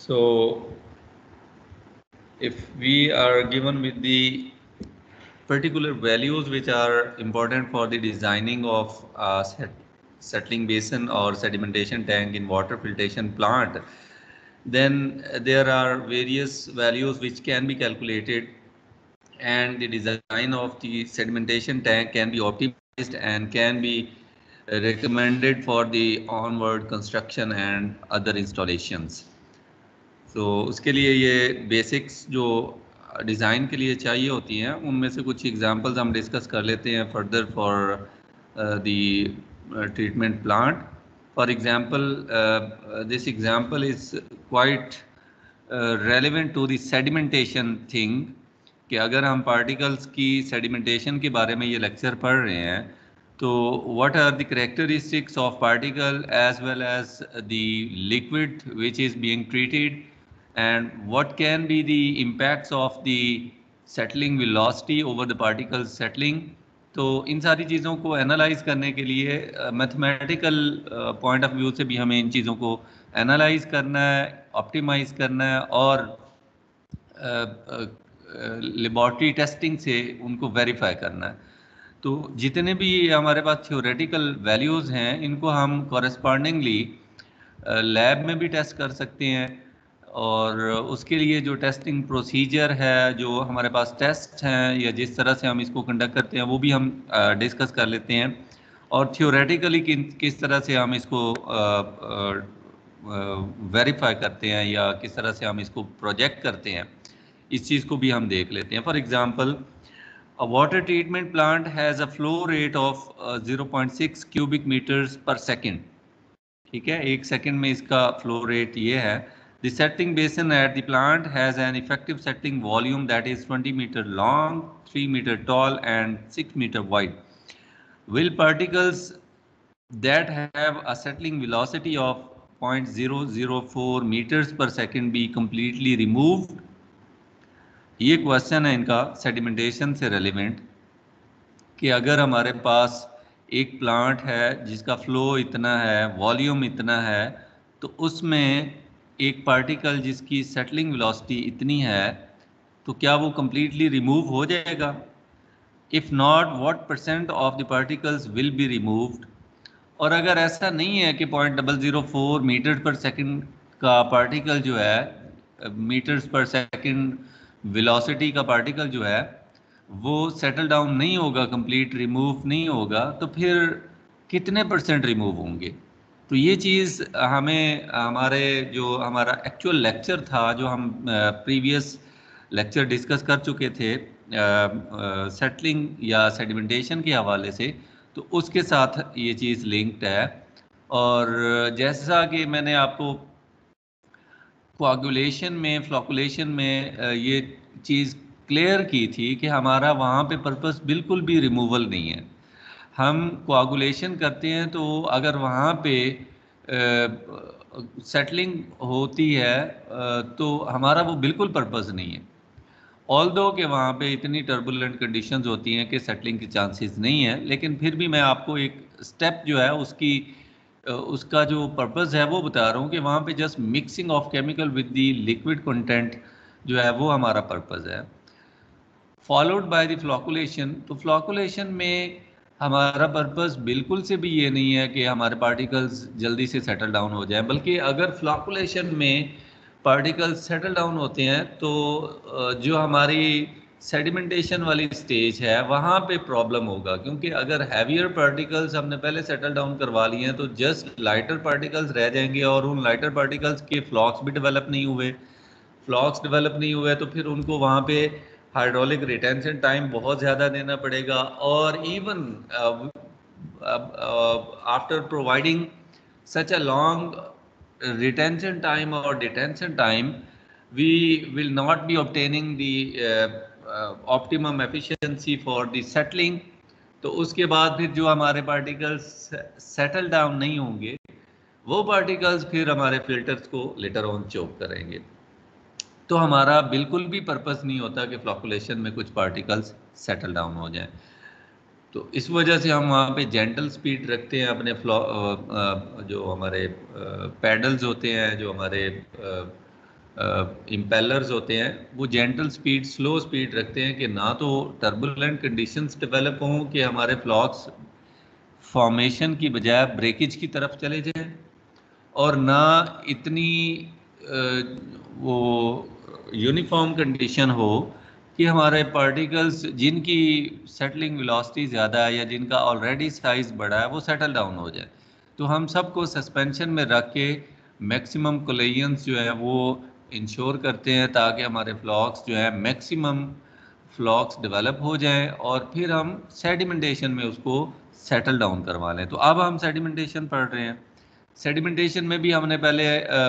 So if we are given with the particular values which are important for the designing of a settling basin or sedimentation tank in water filtration plant, then there are various values which can be calculated, and the design of the sedimentation tank can be optimized and can be recommended for the onward construction and other installations. तो उसके लिए ये basics जो design के लिए चाहिए होती हैं, उनमें से कुछ एग्जांपल्स हम डिस्कस कर लेते हैं further for the treatment plant. For example, this example is quite relevant to the sedimentation thing, कि अगर हम पार्टिकल्स की सेडिमेंटेशन के बारे में ये लेक्चर पढ़ रहे हैं, तो what are the characteristics of particle as well as the liquid which is being treated, and what can be the impacts of the settling velocity over the particles settling. तो इन सारी चीज़ों को एनालाइज करने के लिए मैथमेटिकल पॉइंट ऑफ व्यू से भी हमें इन चीज़ों को एनालाइज करना है, ऑप्टिमाइज करना है, और लेबॉर्ट्री टेस्टिंग से उनको वेरीफाई करना है. तो जितने भी हमारे पास थ्योरेटिकल वैल्यूज़ हैं, इनको हम कॉरेस्पॉन्डिंगली लैब में भी टेस्ट कर सकते हैं, और उसके लिए जो टेस्टिंग प्रोसीजर है, जो हमारे पास टेस्ट हैं, या जिस तरह से हम इसको कंडक्ट करते हैं, वो भी हम डिस्कस कर लेते हैं. और थियोरेटिकली किस तरह से हम इसको वेरीफाई करते हैं, या किस तरह से हम इसको प्रोजेक्ट करते हैं, इस चीज़ को भी हम देख लेते हैं. For example, a water treatment plant has a flow rate of 0.6 cubic metres per second. ठीक है, 1 सेकेंड में इसका फ्लो रेट ये है. The settling basin at the plant has an effective settling volume that is 20 meter long, 3 meter tall and 6 meter wide. Will particles that have a settling velocity of 0.004 meters per second be completely removed? ये question है इनका sedimentation से relevant, कि अगर हमारे पास एक plant है जिसका फ्लो इतना है, वॉल्यूम इतना है, तो उसमें एक पार्टिकल जिसकी सेटलिंग वेलोसिटी इतनी है, तो क्या वो कम्प्लीटली रिमूव हो जाएगा? If not, what percent of the particles will be removed? और अगर ऐसा नहीं है कि 0.004 मीटर पर सेकंड का पार्टिकल जो है, मीटर्स पर सेकंड वेलोसिटी का पार्टिकल जो है, वो सेटल डाउन नहीं होगा, कंप्लीट रिमूव नहीं होगा, तो फिर कितने परसेंट रिमूव होंगे? तो ये चीज़ हमें हमारे जो हमारा एक्चुअल लेक्चर था, जो हम प्रीवियस लेक्चर डिस्कस कर चुके थे सेटलिंग या सेडिमेंटेशन के हवाले से, तो उसके साथ ये चीज़ लिंक्ड है. और जैसा कि मैंने आपको कोआगुलेशन में, फ्लोकुलेशन में ये चीज़ क्लियर की थी कि हमारा वहाँ पे पर्पस बिल्कुल भी रिमूवल नहीं है. हम कोआगुलेशन करते हैं, तो अगर वहाँ पे सेटलिंग होती है, तो हमारा वो बिल्कुल पर्पस नहीं है. ऑल्दो कि वहाँ पे इतनी टर्बुलेंट कंडीशंस होती हैं कि सेटलिंग की चांसेस नहीं है, लेकिन फिर भी मैं आपको एक स्टेप जो है उसका जो पर्पस है वो बता रहा हूँ, कि वहाँ पे just mixing of chemical with the liquid content जो है वो हमारा पर्पस है. Followed by the flocculation. तो फ्लोकुलेशन में हमारा पर्पस बिल्कुल से भी ये नहीं है कि हमारे पार्टिकल्स जल्दी से सेटल डाउन हो जाए, बल्कि अगर फ्लोकुलेशन में पार्टिकल्स सेटल डाउन होते हैं, तो जो हमारी सेडिमेंटेशन वाली स्टेज है, वहाँ पे प्रॉब्लम होगा, क्योंकि अगर हैवियर पार्टिकल्स हमने पहले सेटल डाउन करवा लिए हैं, तो जस्ट लाइटर पार्टिकल्स रह जाएंगे, और उन लाइटर पार्टिकल्स के फ्लॉक्स भी डेवलप नहीं हुए. फ्लॉक्स डेवलप नहीं हुए तो फिर उनको वहाँ पे हाइड्रोलिक रिटेंशन टाइम बहुत ज़्यादा देना पड़ेगा. और even after providing such a long retention time or detention time, we will not be obtaining the optimum efficiency for the settling. तो उसके बाद फिर जो हमारे पार्टिकल्स सेटल डाउन नहीं होंगे, वो पार्टिकल्स फिर हमारे फिल्टर्स को लेटर ऑन चोक करेंगे. तो हमारा बिल्कुल भी पर्पस नहीं होता कि फ्लोकुलेशन में कुछ पार्टिकल्स सेटल डाउन हो जाएं. तो इस वजह से हम वहाँ पे जेंटल स्पीड रखते हैं. अपने जो हमारे पैडल्स होते हैं, जो हमारे इम्पेलर्स होते हैं वो जेंटल स्पीड, स्लो स्पीड रखते हैं कि ना तो टर्बुलेंट कंडीशंस डेवलप हों कि हमारे फ्लॉक्स फॉर्मेशन की बजाय ब्रेकेज की तरफ चले जाएं, और ना इतनी वो यूनिफॉर्म कंडीशन हो कि हमारे पार्टिकल्स जिनकी सेटलिंग वेलोसिटी ज़्यादा है या जिनका ऑलरेडी साइज बड़ा है वो सेटल डाउन हो जाए। तो हम सबको सस्पेंशन में रख के मैक्सिमम कोलिजन्स जो है वो इंश्योर करते हैं ताकि हमारे फ्लॉक्स जो है मैक्सिमम फ्लॉक्स डेवलप हो जाएं और फिर हम सेडिमेंटेशन में उसको सेटल डाउन करवा लें। तो अब हम सेडिमेंटेशन पढ़ रहे हैं। सेडिमेंटेशन में भी हमने पहले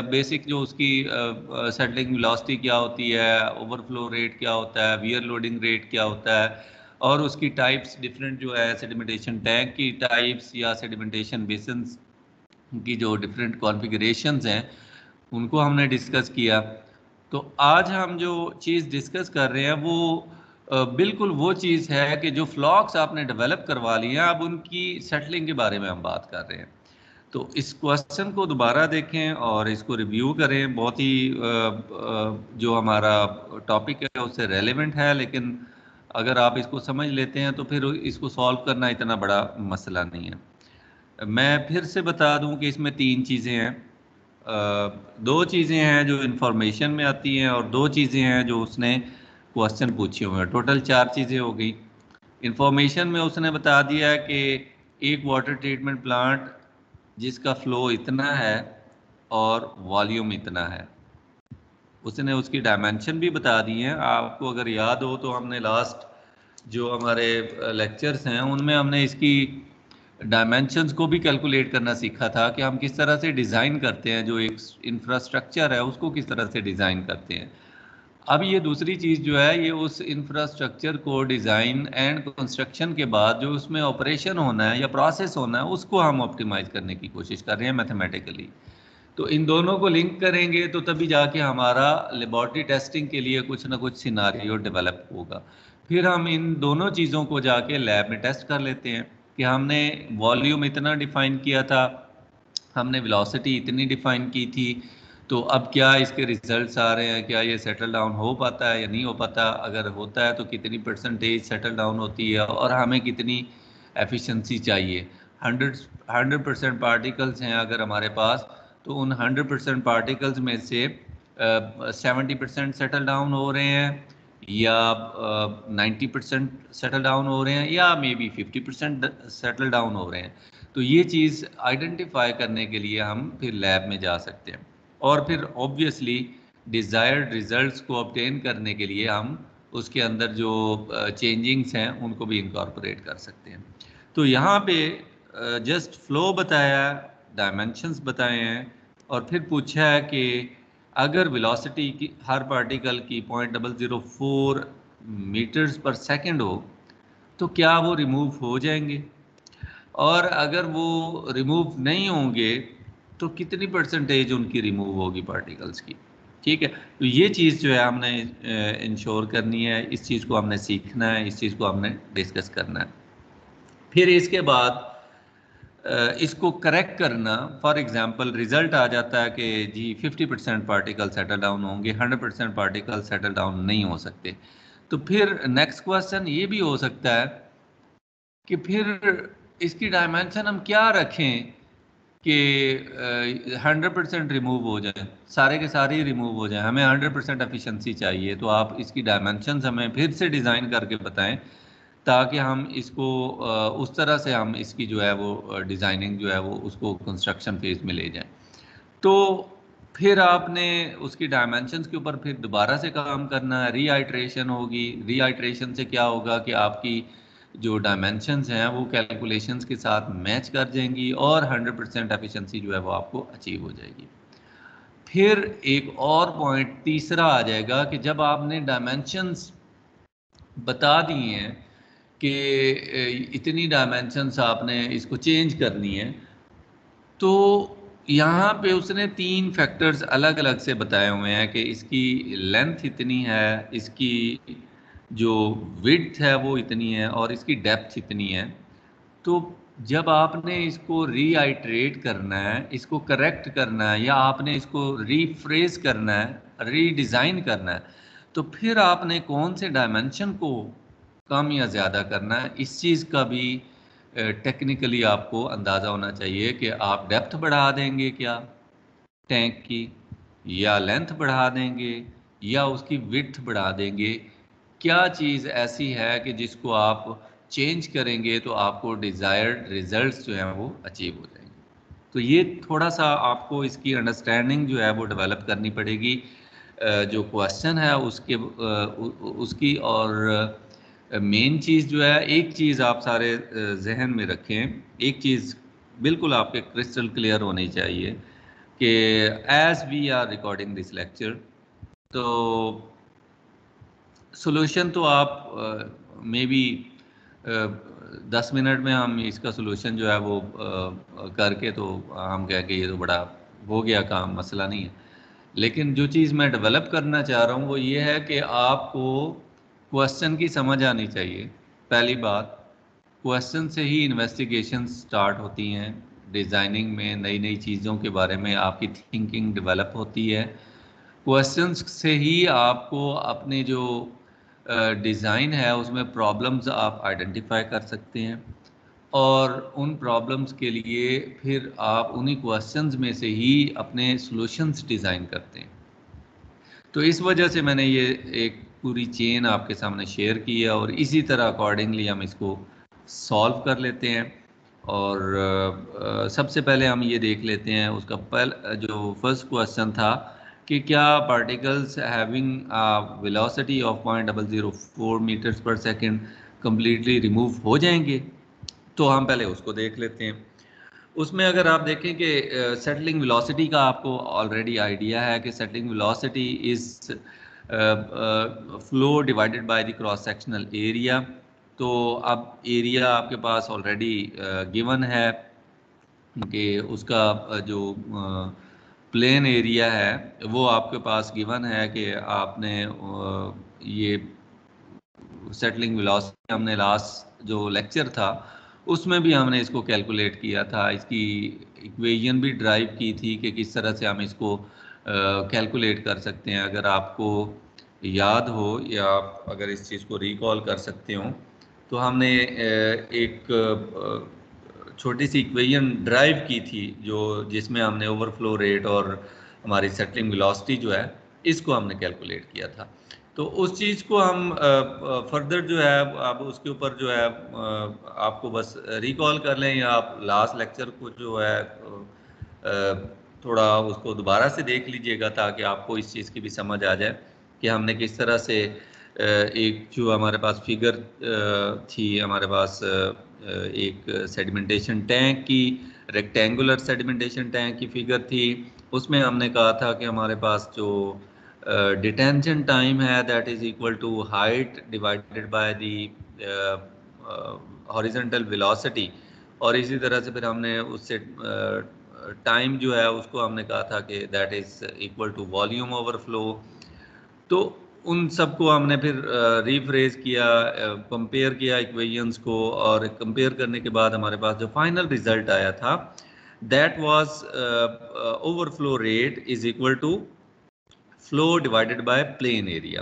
बेसिक जो उसकी सेटलिंग वेलोसिटी क्या होती है, ओवरफ्लो रेट क्या होता है, वियर लोडिंग रेट क्या होता है, और उसकी टाइप्स डिफरेंट जो है सेडिमेंटेशन टैंक की टाइप्स या सेडिमेंटेशन बेसिन्स की जो डिफरेंट कॉन्फ़िगरेशंस हैं उनको हमने डिस्कस किया। तो आज हम जो चीज़ डिस्कस कर रहे हैं वो बिल्कुल वो चीज़ है कि जो फ्लॉक्स आपने डेवलप करवा लिए हैं अब उनकी सेटलिंग के बारे में हम बात कर रहे हैं। तो इस क्वेश्चन को दोबारा देखें और इसको रिव्यू करें। बहुत ही जो हमारा टॉपिक है उससे रेलेवेंट है, लेकिन अगर आप इसको समझ लेते हैं तो फिर इसको सॉल्व करना इतना बड़ा मसला नहीं है। मैं फिर से बता दूं कि इसमें तीन चीज़ें हैं। दो चीज़ें हैं जो इंफॉर्मेशन में आती हैं और दो चीज़ें हैं जो उसने क्वेश्चन पूछे हुए हैं। टोटल चार चीज़ें हो गई। इंफॉर्मेशन में उसने बता दिया है कि एक वाटर ट्रीटमेंट प्लांट जिसका फ्लो इतना है और वॉल्यूम इतना है, उसने उसकी डायमेंशन भी बता दी हैं। आपको अगर याद हो तो हमने लास्ट जो हमारे लेक्चर्स हैं उनमें हमने इसकी डायमेंशंस को भी कैलकुलेट करना सीखा था कि हम किस तरह से डिज़ाइन करते हैं, जो एक इंफ्रास्ट्रक्चर है उसको किस तरह से डिज़ाइन करते हैं। अब ये दूसरी चीज़ जो है ये उस इंफ्रास्ट्रक्चर को डिज़ाइन एंड कंस्ट्रक्शन के बाद जो उसमें ऑपरेशन होना है या प्रोसेस होना है उसको हम ऑप्टिमाइज़ करने की कोशिश कर रहे हैं मैथमेटिकली। तो इन दोनों को लिंक करेंगे तो तभी जाके हमारा लेबॉर्ट्री टेस्टिंग के लिए कुछ ना कुछ सिनारियो डेवलप होगा। फिर हम इन दोनों चीज़ों को जाके लैब में टेस्ट कर लेते हैं कि हमने वॉल्यूम इतना डिफाइन किया था, हमने वेलोसिटी इतनी डिफाइन की थी, तो अब क्या इसके रिजल्ट्स आ रहे हैं, क्या ये सेटल डाउन हो पाता है या नहीं हो पाता, अगर होता है तो कितनी परसेंटेज सेटल डाउन होती है और हमें कितनी एफिशिएंसी चाहिए। 100% पार्टिकल्स हैं अगर हमारे पास, तो उन 100% पार्टिकल्स में से 70% सेटल डाउन हो रहे हैं या 90% सेटल डाउन हो रहे हैं या मे बी 50% सेटल डाउन हो रहे हैं। तो ये चीज़ आइडेंटिफाई करने के लिए हम फिर लैब में जा सकते हैं और फिर ऑब्वियसली डिज़ायर्ड रिजल्ट्स को ऑब्टेन करने के लिए हम उसके अंदर जो चेंजिंग्स हैं उनको भी इनकॉर्पोरेट कर सकते हैं। तो यहाँ पे जस्ट फ्लो बताया, डायमेंशंस बताए हैं और फिर पूछा है कि अगर वेलोसिटी की हर पार्टिकल की 0.004 मीटर्स पर सेकंड हो तो क्या वो रिमूव हो जाएंगे, और अगर वो रिमूव नहीं होंगे तो कितनी परसेंटेज उनकी रिमूव होगी पार्टिकल्स की। ठीक है, तो ये चीज़ जो है हमने इंश्योर करनी है, इस चीज़ को हमने सीखना है, इस चीज़ को हमने डिस्कस करना है। फिर इसके बाद इसको करेक्ट करना, फॉर एग्जांपल रिजल्ट आ जाता है कि जी 50% पार्टिकल सेटल डाउन होंगे, 100% पार्टिकल सेटल डाउन नहीं हो सकते। तो फिर नेक्स्ट क्वेश्चन ये भी हो सकता है कि फिर इसकी डायमेंशन हम क्या रखें कि 100% रिमूव हो जाए, सारे के सारे ही रिमूव हो जाए, हमें 100% एफिशिएंसी चाहिए। तो आप इसकी डायमेंशंस हमें फिर से डिज़ाइन करके बताएं ताकि हम इसको उस तरह से हम इसकी जो है वो डिज़ाइनिंग जो है वो उसको कंस्ट्रक्शन फेज में ले जाएं। तो फिर आपने उसकी डायमेंशंस के ऊपर फिर दोबारा से काम करना है, रीआइट्रेशन होगी। रीआइट्रेशन से क्या होगा कि आपकी जो डायमेंशंस हैं वो कैलकुलेशंस के साथ मैच कर जाएंगी और 100% एफिशिएंसी जो है वो आपको अचीव हो जाएगी। फिर एक और पॉइंट तीसरा आ जाएगा कि जब आपने डायमेंशंस बता दिए हैं कि इतनी डायमेंशंस आपने इसको चेंज करनी है, तो यहाँ पे उसने तीन फैक्टर्स अलग अलग से बताए हुए हैं कि इसकी लेंथ इतनी है, इसकी जो विड्थ है वो इतनी है और इसकी डेप्थ इतनी है। तो जब आपने इसको रीआइट्रेट करना है, इसको करेक्ट करना है, या आपने इसको रीफ्रेज करना है, रीडिज़ाइन करना है, तो फिर आपने कौन से डायमेंशन को कम या ज़्यादा करना है, इस चीज़ का भी टेक्निकली आपको अंदाज़ा होना चाहिए कि आप डेप्थ बढ़ा देंगे क्या टैंक की, या लेंथ बढ़ा देंगे, या उसकी विड्थ बढ़ा देंगे। क्या चीज़ ऐसी है कि जिसको आप चेंज करेंगे तो आपको डिज़ायर्ड रिजल्ट्स जो हैं वो अचीव हो जाएंगे। तो ये थोड़ा सा आपको इसकी अंडरस्टैंडिंग जो है वो डेवलप करनी पड़ेगी। जो क्वेश्चन है उसकी, और मेन चीज़ जो है, एक चीज़ आप सारे जहन में रखें, एक चीज़ बिल्कुल आपके क्रिस्टल क्लियर होनी चाहिए कि as we are recording this lecture, तो सॉल्यूशन तो आप मे बी 10 मिनट में हम इसका सॉल्यूशन जो है वो करके तो हम कह के ये तो बड़ा हो गया काम, मसला नहीं है। लेकिन जो चीज़ मैं डेवलप करना चाह रहा हूँ वो ये है कि आपको क्वेश्चन की समझ आनी चाहिए। पहली बात, क्वेश्चन से ही इन्वेस्टिगेशन स्टार्ट होती हैं। डिज़ाइनिंग में नई नई चीज़ों के बारे में आपकी थिंकिंग डेवलप होती है। क्वेश्चंस से ही आपको अपने जो डिज़ाइन है उसमें प्रॉब्लम्स आप आइडेंटिफाई कर सकते हैं, और उन प्रॉब्लम्स के लिए फिर आप उन्हीं क्वेश्चंस में से ही अपने सॉल्यूशंस डिज़ाइन करते हैं। तो इस वजह से मैंने ये एक पूरी चेन आपके सामने शेयर की है, और इसी तरह अकॉर्डिंगली हम इसको सॉल्व कर लेते हैं। और सबसे पहले हम ये देख लेते हैं, उसका जो फर्स्ट क्वेश्चन था कि क्या particles having velocity of 0.004 metres per second completely remove हो जाएंगे। तो हम पहले उसको देख लेते हैं। उसमें अगर आप देखें कि सेटलिंग वेलोसिटी का आपको ऑलरेडी आइडिया है कि settling velocity is flow divided by the cross sectional area. तो अब एरिया आपके पास ऑलरेडी गिवन है कि उसका जो प्लेन एरिया है वो आपके पास गिवन है कि आपने ये सेटलिंग वेलोसिटी, हमने लास्ट जो लेक्चर था उसमें भी हमने इसको कैलकुलेट किया था, इसकी इक्वेशन भी ड्राइव की थी कि किस तरह से हम इसको कैलकुलेट कर सकते हैं। अगर आपको याद हो या आप अगर इस चीज़ को रिकॉल कर सकते हो, तो हमने एक छोटी सी इक्वेशन ड्राइव की थी जो जिसमें हमने ओवरफ्लो रेट और हमारी सेटलिंग वेलोसिटी जो है इसको हमने कैलकुलेट किया था। तो उस चीज़ को हम फर्दर जो है अब उसके ऊपर जो है आपको बस रिकॉल कर लें, या आप लास्ट लेक्चर को जो है थोड़ा उसको दोबारा से देख लीजिएगा, ताकि आपको इस चीज़ की भी समझ आ जाए कि हमने किस तरह से एक जो हमारे पास फिगर थी, हमारे पास एक सेडिमेंटेशन टैंक की, रेक्टेंगुलर सेडिमेंटेशन टैंक की फिगर थी। उसमें हमने कहा था कि हमारे पास जो डिटेंशन टाइम है that is equal to height divided by the horizontal velocity, और इसी तरह से फिर हमने उससे टाइम जो है उसको हमने कहा था कि that is equal to volume over flow. तो उन सबको हमने फिर रीफ्रेज किया, कंपेयर किया इक्वेशंस को, और कंपेयर करने के बाद हमारे पास जो फाइनल रिजल्ट आया था that was overflow rate is equal to flow divided by plane area.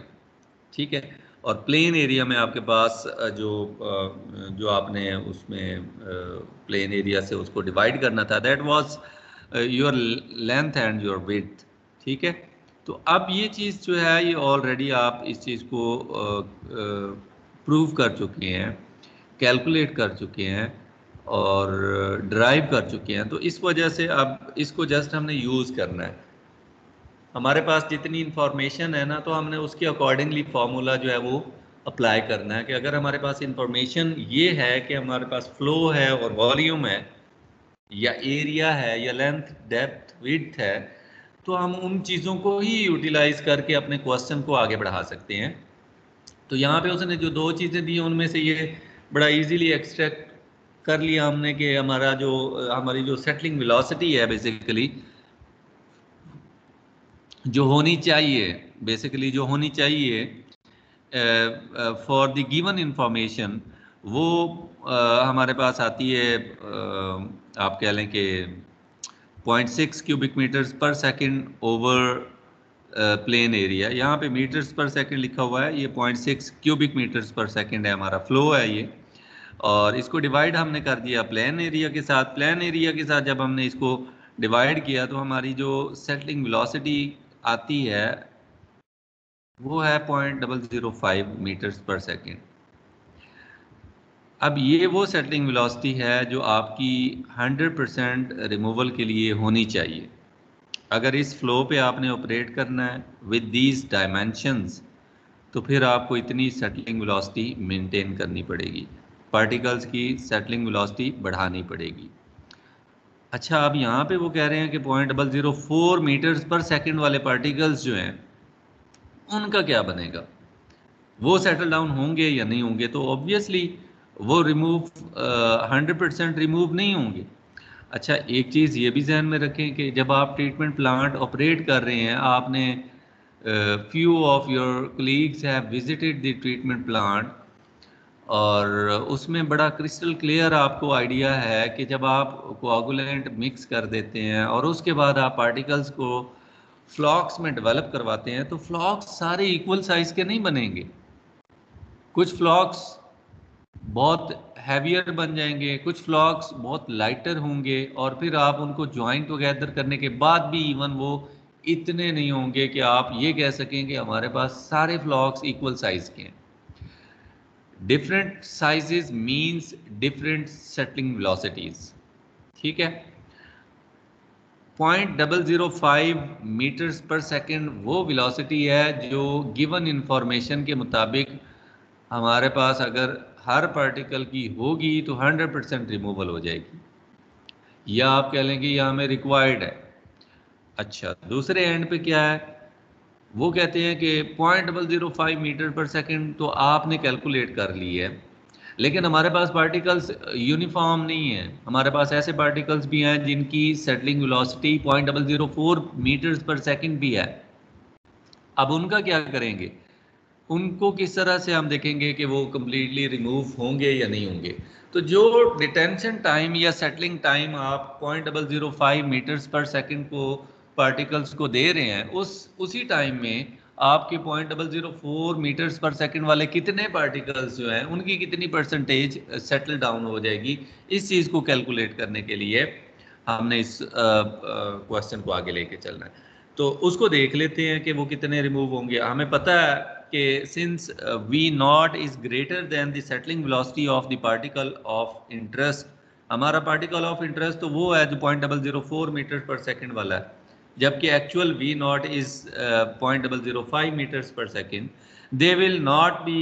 ठीक है, और प्लेन एरिया में आपके पास जो आपने उसमें प्लेन एरिया से उसको डिवाइड करना था that was your length and your width. ठीक है, तो अब ये चीज़ जो है ये ऑलरेडी आप इस चीज़ को प्रूव कर चुके हैं, कैलकुलेट कर चुके हैं, और ड्राइव कर चुके हैं। तो इस वजह से अब इसको जस्ट हमने यूज़ करना है। हमारे पास जितनी इंफॉर्मेशन है ना, तो हमने उसके अकॉर्डिंगली फार्मूला जो है वो अप्लाई करना है कि अगर हमारे पास इंफॉर्मेशन ये है कि हमारे पास फ्लो है और वॉल्यूम है, या एरिया है, या लेंथ डेप्थ विड्थ है, तो हम उन चीज़ों को ही यूटिलाइज करके अपने क्वेश्चन को आगे बढ़ा सकते हैं। तो यहाँ पे उसने जो दो चीज़ें दी उनमें से ये बड़ा इजीली एक्सट्रैक्ट कर लिया हमने कि हमारी जो सेटलिंग वेलोसिटी है बेसिकली जो होनी चाहिए, बेसिकली जो होनी चाहिए फॉर द गिवन इंफॉर्मेशन, वो हमारे पास आती है, आप कह लें कि 0.6 cubic metres per second over plain area. यहाँ पे मीटर्स पर सेकंड लिखा हुआ है, ये 0.6 क्यूबिक मीटर्स पर सेकंड है, हमारा फ्लो है ये। और इसको डिवाइड हमने कर दिया प्लेन एरिया के साथ। प्लेन एरिया के साथ जब हमने इसको डिवाइड किया तो हमारी जो सेटलिंग वेलोसिटी आती है वो है 0.005 मीटर्स पर सेकंड। अब ये वो सेटलिंग वेलोसिटी है जो आपकी 100% रिमूवल के लिए होनी चाहिए। अगर इस फ्लो पे आपने ऑपरेट करना है विद दीज डायमेंशंस तो फिर आपको इतनी सेटलिंग वेलोसिटी मेंटेन करनी पड़ेगी, पार्टिकल्स की सेटलिंग वेलोसिटी बढ़ानी पड़ेगी। अच्छा, अब यहाँ पे वो कह रहे हैं कि 0.004 मीटर्स पर सेकंड वाले पार्टिकल्स जो हैं उनका क्या बनेगा, वो सेटल डाउन होंगे या नहीं होंगे? तो ऑब्वियसली वो रिमूव 100% रिमूव नहीं होंगे। अच्छा, एक चीज़ ये भी जहन में रखें कि जब आप ट्रीटमेंट प्लांट ऑपरेट कर रहे हैं, आपने few of your colleagues have visited the treatment plant और उसमें बड़ा क्रिस्टल क्लियर आपको आइडिया है कि जब आप कोआगुलेंट मिक्स कर देते हैं और उसके बाद आप पार्टिकल्स को फ्लॉक्स में डेवलप करवाते हैं तो फ्लॉक्स सारे इक्वल साइज के नहीं बनेंगे। कुछ फ्लॉक्स बहुत हैवियर बन जाएंगे, कुछ फ्लॉक्स बहुत लाइटर होंगे और फिर आप उनको ज्वाइन टुगेदर करने के बाद भी इवन वो इतने नहीं होंगे कि आप ये कह सकें कि हमारे पास सारे फ्लॉक्स इक्वल साइज के हैं। Different sizes means different settling velocities. ठीक है, 0.005 मीटर्स पर सेकंड वो वेलोसिटी है जो गिवन इंफॉर्मेशन के मुताबिक हमारे पास अगर हर पार्टिकल की होगी तो 100% रिमूवल हो जाएगी, या आप कह लें कि यह हमें रिक्वायर्ड है। अच्छा, दूसरे एंड पे क्या है, वो कहते हैं कि 0.005 मीटर पर सेकंड तो आपने कैलकुलेट कर ली है, लेकिन हमारे पास पार्टिकल्स यूनिफॉर्म नहीं है। हमारे पास ऐसे पार्टिकल्स भी हैं जिनकी settling velocity 0.004 metres per second भी है। अब उनका क्या करेंगे, उनको किस तरह से हम देखेंगे कि वो कम्प्लीटली रिमूव होंगे या नहीं होंगे? तो जो डिटेंशन टाइम या सेटलिंग टाइम आप 0.005 मीटर्स पर सेकंड को पार्टिकल्स को दे रहे हैं, उसी टाइम में आपके 0.004 मीटर्स पर सेकंड वाले कितने पार्टिकल्स जो हैं उनकी कितनी परसेंटेज सेटल डाउन हो जाएगी, इस चीज़ को कैलकुलेट करने के लिए हमने इस क्वेश्चन को आगे लेके चलना है। तो उसको देख लेते हैं कि वो कितने रिमूव होंगे। हमें पता है कि since v not is greater than the settling velocity of the particle of interest, हमारा पार्टिकल ऑफ इंटरेस्ट तो वो है जो 0.004 मीटर पर सेकंड वाला है, जबकि actual v not is 0.005 metres per second, they will not be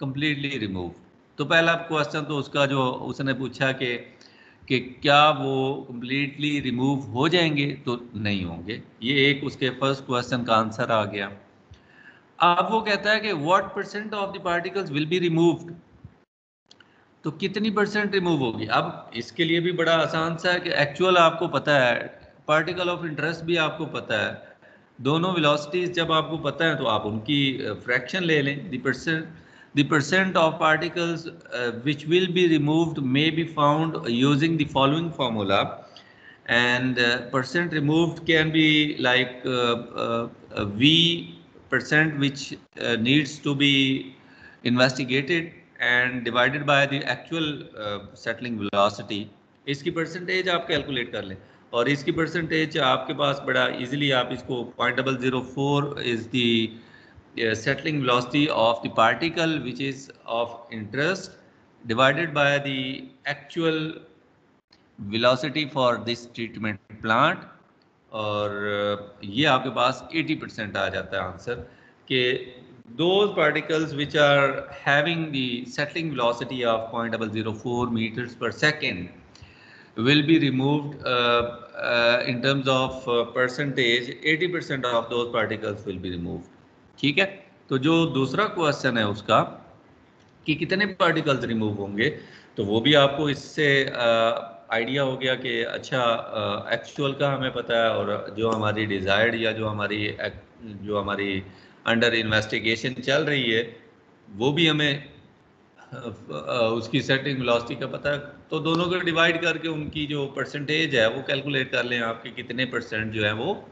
completely remove. तो पहला क्वेश्चन तो उसका जो उसने पूछा कि क्या वो कम्प्लीटली रिमूव हो जाएंगे, तो नहीं होंगे। ये एक उसके फर्स्ट क्वेश्चन का आंसर आ गया। अब वो कहता है कि what percent of the particles will be removed, तो कितनी परसेंट रिमूव होगी? अब इसके लिए भी बड़ा आसान सा है कि एक्चुअल आपको पता है, पार्टिकल ऑफ इंटरेस्ट भी आपको पता है, दोनों वेलोसिटीज जब आपको पता है तो आप उनकी फ्रैक्शन ले लें। the percent of particles which will be removed may be found using the following formula, and percent removed can be like v percent which needs to be investigated and divided by the actual settling velocity। इसकी percentage आप calculate कर लें और इसकी percentage आपके पास बड़ा easily आप इसको 0.004 is the settling velocity of the particle which is of interest divided by the actual velocity for this treatment plant, और ये आपके पास 80% आ जाता है आंसर कि those particles which are having the settling velocity of 0.004 meters per second will be removed in terms of percentage, 80% of those particles will be removed। ठीक है, तो जो दूसरा क्वेश्चन है उसका कि कितने पार्टिकल्स रिमूव होंगे, तो वो भी आपको इससे आइडिया हो गया कि अच्छा एक्चुअल का हमें पता है और जो हमारी डिज़ायर्ड या जो हमारी अंडर इन्वेस्टिगेशन चल रही है वो भी हमें उसकी सेटिंग वेलोसिटी का पता है, तो दोनों को डिवाइड करके उनकी जो परसेंटेज है वो कैलकुलेट कर लें, आपके कितने परसेंट जो है वो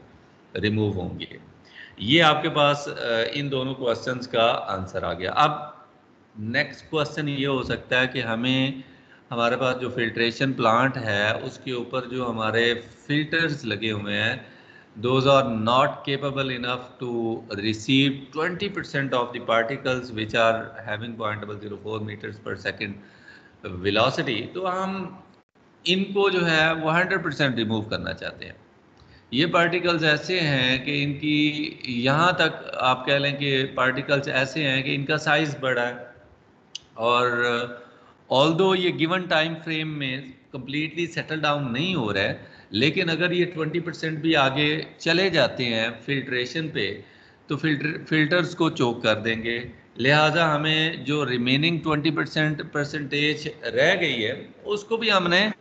रिमूव होंगे। ये आपके पास इन दोनों क्वेश्चंस का आंसर आ गया। अब नेक्स्ट क्वेश्चन ये हो सकता है कि हमें हमारे पास जो फिल्ट्रेशन प्लांट है उसके ऊपर जो हमारे फिल्टर्स लगे हुए हैं, those are not capable enough to receive 20% of the particles which are having 0.004 meters per second velocity, तो हम इनको जो है वो 100% रिमूव करना चाहते हैं। ये पार्टिकल्स ऐसे हैं कि इनकी यहाँ तक आप कह लें कि पार्टिकल्स ऐसे हैं कि इनका साइज बड़ा है, और ऑल्दो ये गिवन टाइम फ्रेम में कंप्लीटली सेटल डाउन नहीं हो रहा है, लेकिन अगर ये 20% भी आगे चले जाते हैं फिल्ट्रेशन पे तो फिल्टर्स को चोक कर देंगे। लिहाजा हमें जो रिमेनिंग 20% परसेंटेज रह गई है उसको भी हमने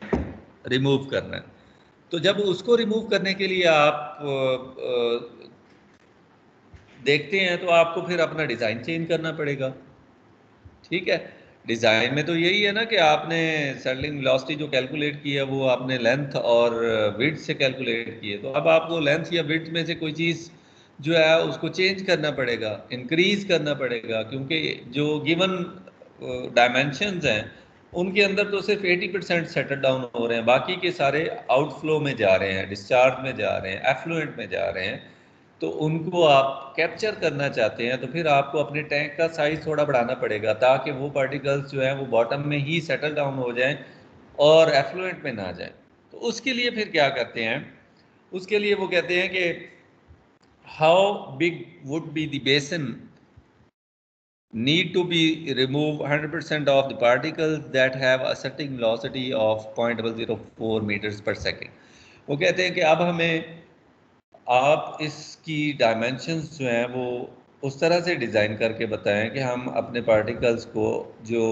रिमूव करना है। तो जब उसको रिमूव करने के लिए आप देखते हैं तो आपको फिर अपना डिज़ाइन चेंज करना पड़ेगा। ठीक है, डिज़ाइन में तो यही है ना कि आपने सेटलिंग वेलोसिटी जो कैलकुलेट की है वो आपने लेंथ और विड्थ से कैलकुलेट की है, तो अब आपको लेंथ या विड्थ में से कोई चीज़ जो है उसको चेंज करना पड़ेगा, इंक्रीज करना पड़ेगा, क्योंकि जो गिवन डायमेंशंस हैं उनके अंदर तो सिर्फ 80% सेटल डाउन हो रहे हैं, बाकी के सारे आउटफ्लो में जा रहे हैं, डिस्चार्ज में जा रहे हैं, एफ्लुएंट में जा रहे हैं। तो उनको आप कैप्चर करना चाहते हैं तो फिर आपको अपने टैंक का साइज थोड़ा बढ़ाना पड़ेगा ताकि वो पार्टिकल्स जो हैं वो बॉटम में ही सेटल डाउन हो जाएं और एफ्लुएंट में ना जाएं। तो उसके लिए फिर क्या करते हैं, उसके लिए वो कहते हैं कि how big would be the basin need to be remove 100% of the particles that have a certain velocity of 0.004 meters per second। वो कहते हैं कि अब हमें आप इसकी डायमेंशंस जो हैं वो उस तरह से डिज़ाइन करके बताएं कि हम अपने पार्टिकल्स को जो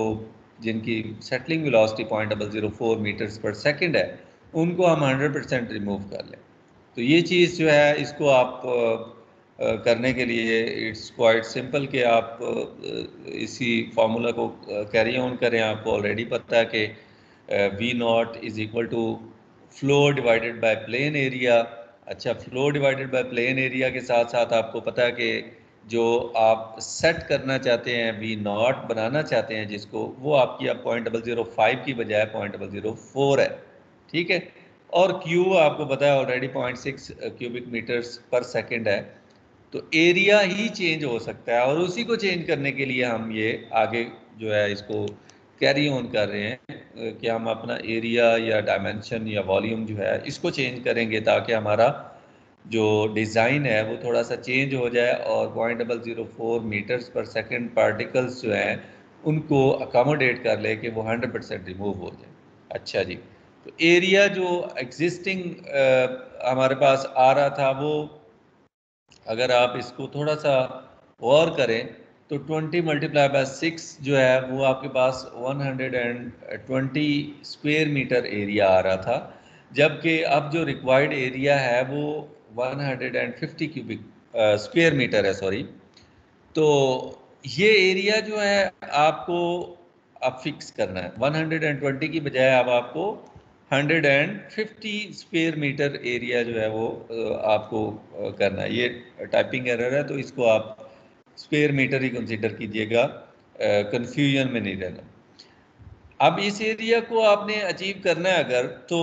जिनकी settling velocity 0.004 metres per second है उनको हम 100% रिमूव कर लें। तो ये चीज़ जो है इसको आप करने के लिए इट्स क्वाइट सिंपल कि आप इसी फार्मूला को कैरी ऑन करें। आपको ऑलरेडी पता है कि V nought is equal to flow divided by plane area. अच्छा, flow divided by plane area के साथ साथ आपको पता है कि जो आप सेट करना चाहते हैं, वी नॉट बनाना चाहते हैं जिसको, वो आपकी अब 0.005 की बजाय 0.004 है। ठीक है, और क्यू आपको पता है already 0.6 cubic metres per second है। तो एरिया ही चेंज हो सकता है और उसी को चेंज करने के लिए हम ये आगे जो है इसको कैरी ऑन कर रहे हैं कि हम अपना एरिया या डायमेंशन या वॉल्यूम जो है इसको चेंज करेंगे ताकि हमारा जो डिज़ाइन है वो थोड़ा सा चेंज हो जाए और 0.004 मीटर्स पर सेकंड पार्टिकल्स जो हैं उनको अकोमोडेट कर ले कि वो 100% रिमूव हो जाए। अच्छा जी, तो एरिया जो एग्जिस्टिंग हमारे पास आ रहा था वो अगर आप इसको थोड़ा सा और करें तो 20 मल्टीप्लाई बाय 6 जो है वो आपके पास 120 स्क्वायर मीटर एरिया आ रहा था, जबकि अब जो रिक्वायर्ड एरिया है वो 150 क्यूबिक स्क्वायर मीटर है, सॉरी। तो ये एरिया जो है आपको अब फिक्स करना है, 120 की बजाय अब आपको 150 स्क्वायर मीटर एरिया जो है वो आपको करना है। ये टाइपिंग एरर है तो इसको आप स्क्वायर मीटर ही कंसीडर कीजिएगा, कंफ्यूजन में नहीं रहना। अब इस एरिया को आपने अचीव करना है अगर, तो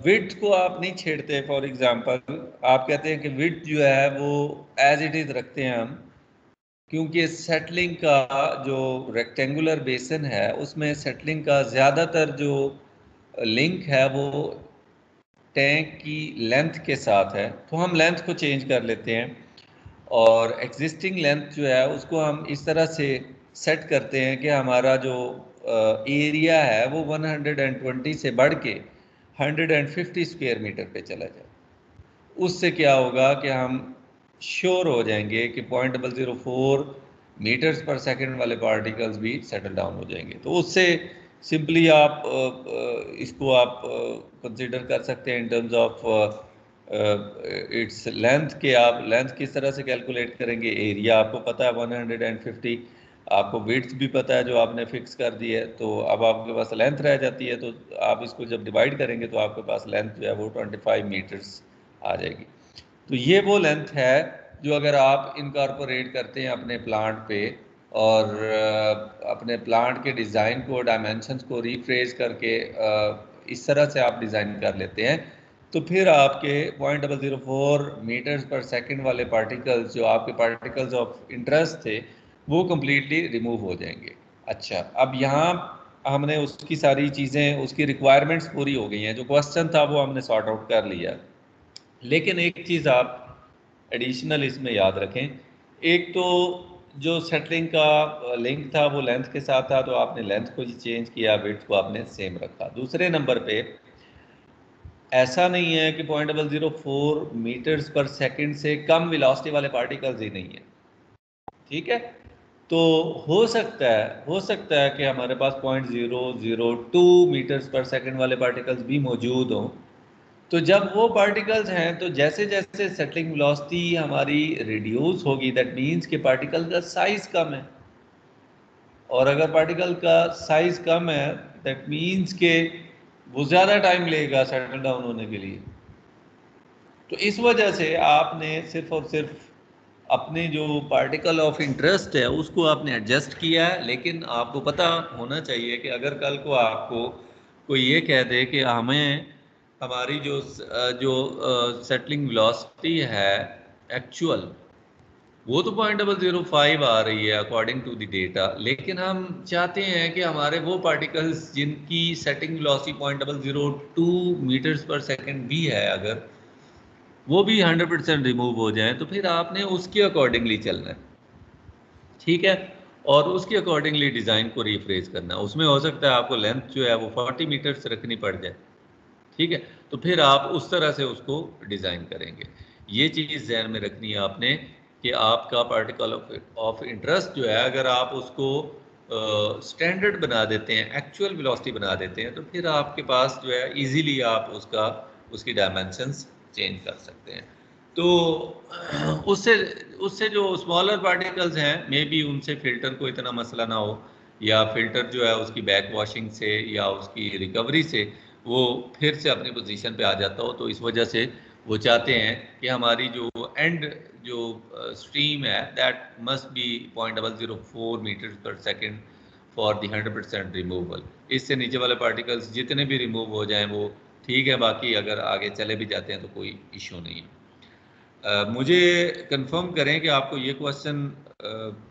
विड्थ को आप नहीं छेड़ते। फॉर एग्जांपल आप कहते हैं कि विड्थ जो है वो एज इट इज़ रखते हैं हम, क्योंकि सेटलिंग का जो रेक्टेंगुलर बेसिन है उसमें सेटलिंग का ज़्यादातर जो लिंक है वो टैंक की लेंथ के साथ है, तो हम लेंथ को चेंज कर लेते हैं और एग्जिस्टिंग लेंथ जो है उसको हम इस तरह से सेट करते हैं कि हमारा जो एरिया है वो 120 से बढ़ के 150 स्क्वायर मीटर पे चला जाए। उससे क्या होगा कि हम श्योर हो जाएंगे कि 0.004 मीटर्स पर सेकंड वाले पार्टिकल्स भी सेटल डाउन हो जाएंगे। तो उससे सिंपली आप इसको आप कंसिडर कर सकते हैं इन टर्म्स ऑफ इट्स लेंथ के। आप लेंथ किस तरह से कैलकुलेट करेंगे, एरिया आपको पता है 150 आपको विड्थ भी पता है जो आपने फिक्स कर दी है, तो अब आपके पास लेंथ रह जाती है, तो आप इसको जब डिवाइड करेंगे तो आपके पास लेंथ जो है वो 25 मीटर्स आ जाएगी। तो ये वो लेंथ है जो अगर आप इनकॉर्पोरेट करते हैं अपने प्लांट पे और अपने प्लांट के डिज़ाइन को, डायमेंशंस को रिफ्रेज करके इस तरह से आप डिज़ाइन कर लेते हैं, तो फिर आपके 0.004 मीटर्स पर सेकंड वाले पार्टिकल्स जो आपके पार्टिकल्स ऑफ इंटरेस्ट थे वो कम्प्लीटली रिमूव हो जाएंगे। अच्छा, अब यहाँ हमने उसकी सारी चीज़ें, उसकी रिक्वायरमेंट्स पूरी हो गई हैं, जो क्वेश्चन था वो हमने सॉर्ट आउट कर लिया। लेकिन एक चीज़ आप एडिशनल इसमें याद रखें, एक तो जो सेटलिंग का लिंक था वो लेंथ के साथ था, तो आपने लेंथ को चेंज किया, विड्थ को आपने सेम रखा। दूसरे नंबर पे ऐसा नहीं है कि 0.004 मीटर्स पर सेकंड से कम वेलोसिटी वाले पार्टिकल्स ही नहीं है, ठीक है। तो हो सकता है कि हमारे पास 0.002 मीटर्स पर सेकंड वाले पार्टिकल्स भी मौजूद हों। तो जब वो पार्टिकल्स हैं, तो जैसे जैसे सेटलिंग वेलोसिटी हमारी रिड्यूस होगी, दैट मीन्स कि पार्टिकल का साइज कम है, और अगर पार्टिकल का साइज कम है दैट मीन्स के वो ज़्यादा टाइम लेगा सेटल डाउन होने के लिए। तो इस वजह से आपने सिर्फ और सिर्फ अपने जो पार्टिकल ऑफ इंटरेस्ट है उसको आपने एडजस्ट किया है। लेकिन आपको पता होना चाहिए कि अगर कल को आपको कोई ये कह दे कि हमें हमारी जो सेटलिंग वेलोसिटी है एक्चुअल वो तो 0.005 आ रही है अकॉर्डिंग टू द डेटा, लेकिन हम चाहते हैं कि हमारे वो पार्टिकल्स जिनकी setting velocity 0.002 metres per second भी है, अगर वो भी 100% रिमूव हो जाए, तो फिर आपने उसके अकॉर्डिंगली चलना है, ठीक है, और उसके अकॉर्डिंगली डिज़ाइन को रिफ्रेज करना है। उसमें हो सकता है आपको लेंथ जो है वो 40 मीटर्स रखनी पड़ जाए, ठीक है, तो फिर आप उस तरह से उसको डिज़ाइन करेंगे। ये चीज़ ध्यान में रखनी है आपने कि आपका पार्टिकल ऑफ इंटरेस्ट जो है, अगर आप उसको स्टैंडर्ड बना देते हैं, एक्चुअल वेलोसिटी बना देते हैं, तो फिर आपके पास जो है इजीली आप उसकी डायमेंशंस चेंज कर सकते हैं। तो उससे उससे जो स्मॉलर पार्टिकल्स हैं, मे बी उनसे फिल्टर को इतना मसला ना हो, या फिल्टर जो है उसकी बैक वॉशिंग से या उसकी रिकवरी से वो फिर से अपनी पोजीशन पे आ जाता हो। तो इस वजह से वो चाहते हैं कि हमारी जो एंड जो स्ट्रीम है दैट मस्ट बी 0.004 मीटर पर सेकेंड फॉर द 100% रिमूवल। इससे नीचे वाले पार्टिकल्स जितने भी रिमूव हो जाएं वो ठीक है, बाकी अगर आगे चले भी जाते हैं तो कोई इशू नहीं है। मुझे कंफर्म करें कि आपको ये क्वेश्चन,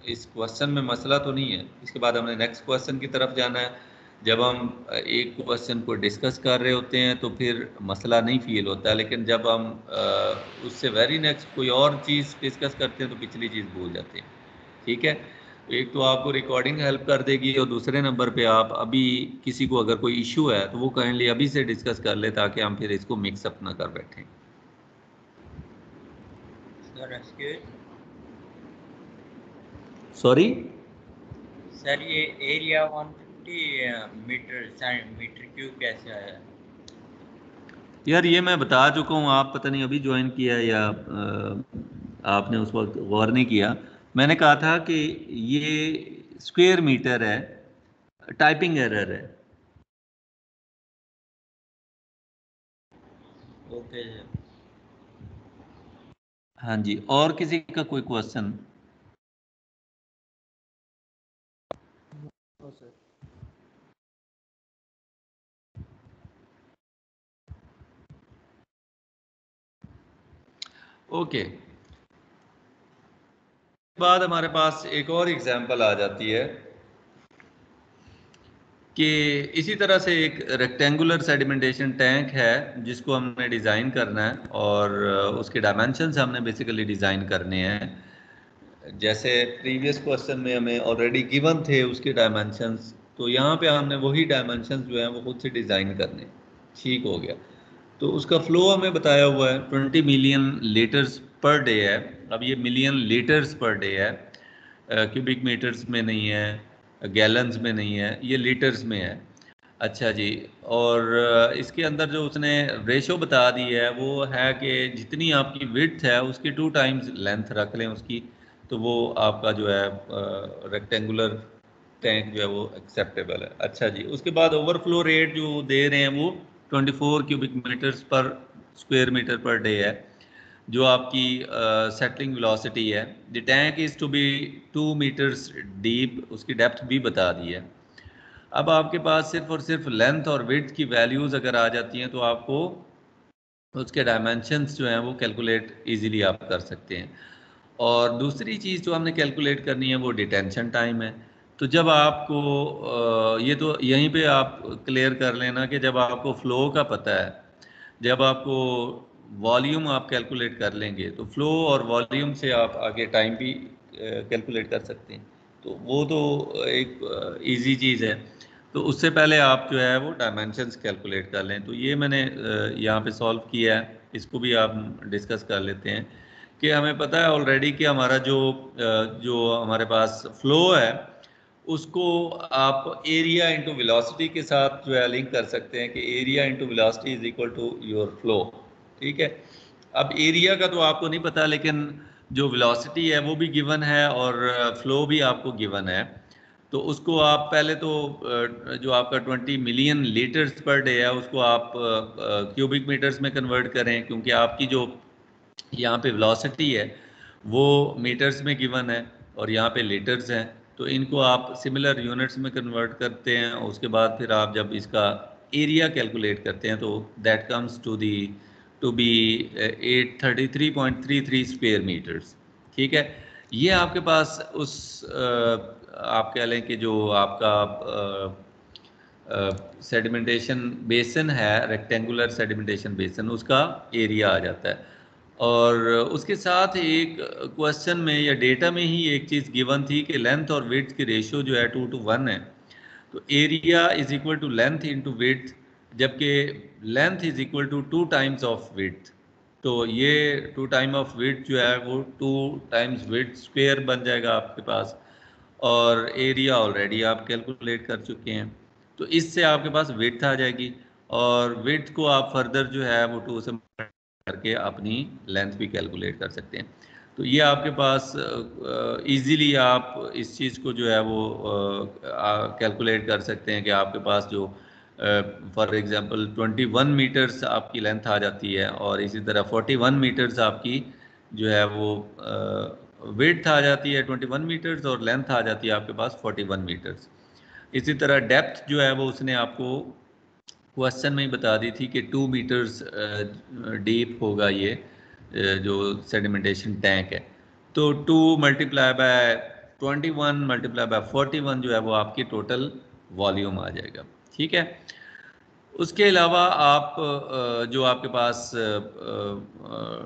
इस क्वेश्चन में मसला तो नहीं है। इसके बाद हमने नेक्स्ट क्वेश्चन की तरफ जाना है। जब हम एक क्वेश्चन को डिस्कस कर रहे होते हैं तो फिर मसला नहीं फील होता है, लेकिन जब हम उससे वेरी नेक्स्ट कोई और चीज़ डिस्कस करते हैं तो पिछली चीज़ भूल जाते हैं, ठीक है। एक तो आपको रिकॉर्डिंग हेल्प कर देगी, और दूसरे नंबर पे आप अभी किसी को अगर कोई इशू है तो वो काइंडली अभी से डिस्कस कर ले, ताकि हम फिर इसको मिक्सअप ना कर बैठें। सॉरी सर, ये एरिया 150 मीटर क्यूब कैसे आया? यार ये मैं बता चुका हूँ, आप पता नहीं अभी ज्वाइन किया या आपने उस वक्त गौर नहीं किया। मैंने कहा था कि ये स्क्वायर मीटर है, टाइपिंग एरर है। Okay sir. हाँ जी, और किसी का कोई क्वेश्चन? ओके, बाद हमारे पास एक और एग्जांपल आ जाती है कि इसी तरह से एक रेक्टेंगुलर सेडिमेंटेशन टैंक है जिसको हमने डिज़ाइन करना है, और उसके डायमेंशंस हमने बेसिकली डिज़ाइन करने हैं। जैसे प्रीवियस क्वेश्चन में हमें ऑलरेडी गिवन थे उसके डायमेंशंस, तो यहाँ पे हमने वही डायमेंशंस जो हैं वो खुद से डिज़ाइन करने। ठीक हो गया। तो उसका फ्लो हमें बताया हुआ है 20 मिलियन लीटर्स पर डे है। अब ये मिलियन लीटर्स पर डे है, क्यूबिक मीटर्स में नहीं है, गैलन्स में नहीं है, ये लीटर्स में है। अच्छा जी, और इसके अंदर जो उसने रेशो बता दी है वो है कि जितनी आपकी विड्थ है उसकी 2 टाइम्स लेंथ रख लें उसकी, तो वो आपका जो है रेक्टेंगुलर टैंक जो है वो एक्सेप्टेबल है। अच्छा जी, उसके बाद ओवरफ्लो रेट जो दे रहे हैं वो 24 cubic metres per square metre per day है, जो आपकी सेटलिंग वेलोसिटी है। The tank is to be 2 metres deep, उसकी डेप्थ भी बता दी है। अब आपके पास सिर्फ और सिर्फ लेंथ और विड्थ की वैल्यूज़ अगर आ जाती हैं तो आपको उसके डायमेंशंस जो हैं वो कैलकुलेट इजीली आप कर सकते हैं। और दूसरी चीज़ जो हमने कैलकुलेट करनी है वो डिटेंशन टाइम है। तो जब आपको ये तो यहीं पे आप क्लियर कर लेना कि जब आपको फ़्लो का पता है, जब आपको वॉल्यूम आप कैलकुलेट कर लेंगे तो फ़्लो और वॉल्यूम से आप आगे टाइम भी कैलकुलेट कर सकते हैं। तो वो तो एक इजी चीज़ है। तो उससे पहले आप जो है वो डायमेंशंस कैलकुलेट कर लें। तो ये मैंने यहाँ पे सॉल्व किया है, इसको भी आप डिस्कस कर लेते हैं कि हमें पता है ऑलरेडी कि हमारा जो हमारे पास फ़्लो है उसको आप एरिया इंटू वेलोसिटी के साथ जो है लिंक कर सकते हैं कि area into velocity is equal to your flow. ठीक है, अब एरिया का तो आपको नहीं पता, लेकिन जो वेलोसिटी है वो भी गिवन है और फ्लो भी आपको गिवन है। तो उसको आप पहले तो जो आपका 20 मिलियन लीटर्स पर डे है उसको आप क्यूबिक मीटर्स में कन्वर्ट करें, क्योंकि आपकी जो यहाँ पे वेलोसिटी है वो मीटर्स में गिवन है और यहाँ पे लीटर्स हैं। तो इनको आप सिमिलर यूनिट्स में कन्वर्ट करते हैं और उसके बाद फिर आप जब इसका एरिया कैलकुलेट करते हैं तो that comes to be 833.33 square metres. ठीक है, ये आपके पास उस आप कह लें कि जो आपका सेडिमेंटेशन बेसन है, रेक्टेंगुलर सेडिमेंटेशन बेसन, उसका एरिया आ जाता है। और उसके साथ एक क्वेश्चन में या डेटा में ही एक चीज़ गिवन थी कि लेंथ और विड्थ की रेशियो जो है 2:1 है। तो area is equal to length into width, जबकि length is equal to 2 times of width. तो ये 2 टाइम ऑफ विड्थ जो है वो 2 टाइम्स विड्थ स्क्वायर बन जाएगा आपके पास, और एरिया ऑलरेडी आप कैलकुलेट कर चुके हैं। तो इससे आपके पास विड्थ आ जाएगी और विड्थ को आप फर्दर जो है वो 2 से करके अपनी लेंथ भी कैलकुलेट कर सकते हैं। तो ये आपके पास इजीली आप इस चीज़ को जो है वो कैलकुलेट कर सकते हैं कि आपके पास जो फॉर एग्जांपल 21 मीटर्स आपकी लेंथ आ जाती है और इसी तरह 41 मीटर्स आपकी जो है वो विड्थ आ जाती है 21 मीटर्स और लेंथ आ जाती है आपके पास 41 मीटर्स। इसी तरह डेप्थ जो है वो उसने आपको क्वेश्चन में ही बता दी थी कि 2 मीटर्स डीप होगा ये जो सेडिमेंटेशन टैंक है। तो 2 मल्टीप्लाई बाय 21 मल्टीप्लाई बाय 41 जो है वो आपकी टोटल वॉल्यूम आ जाएगा। ठीक है, उसके अलावा आप जो आपके पास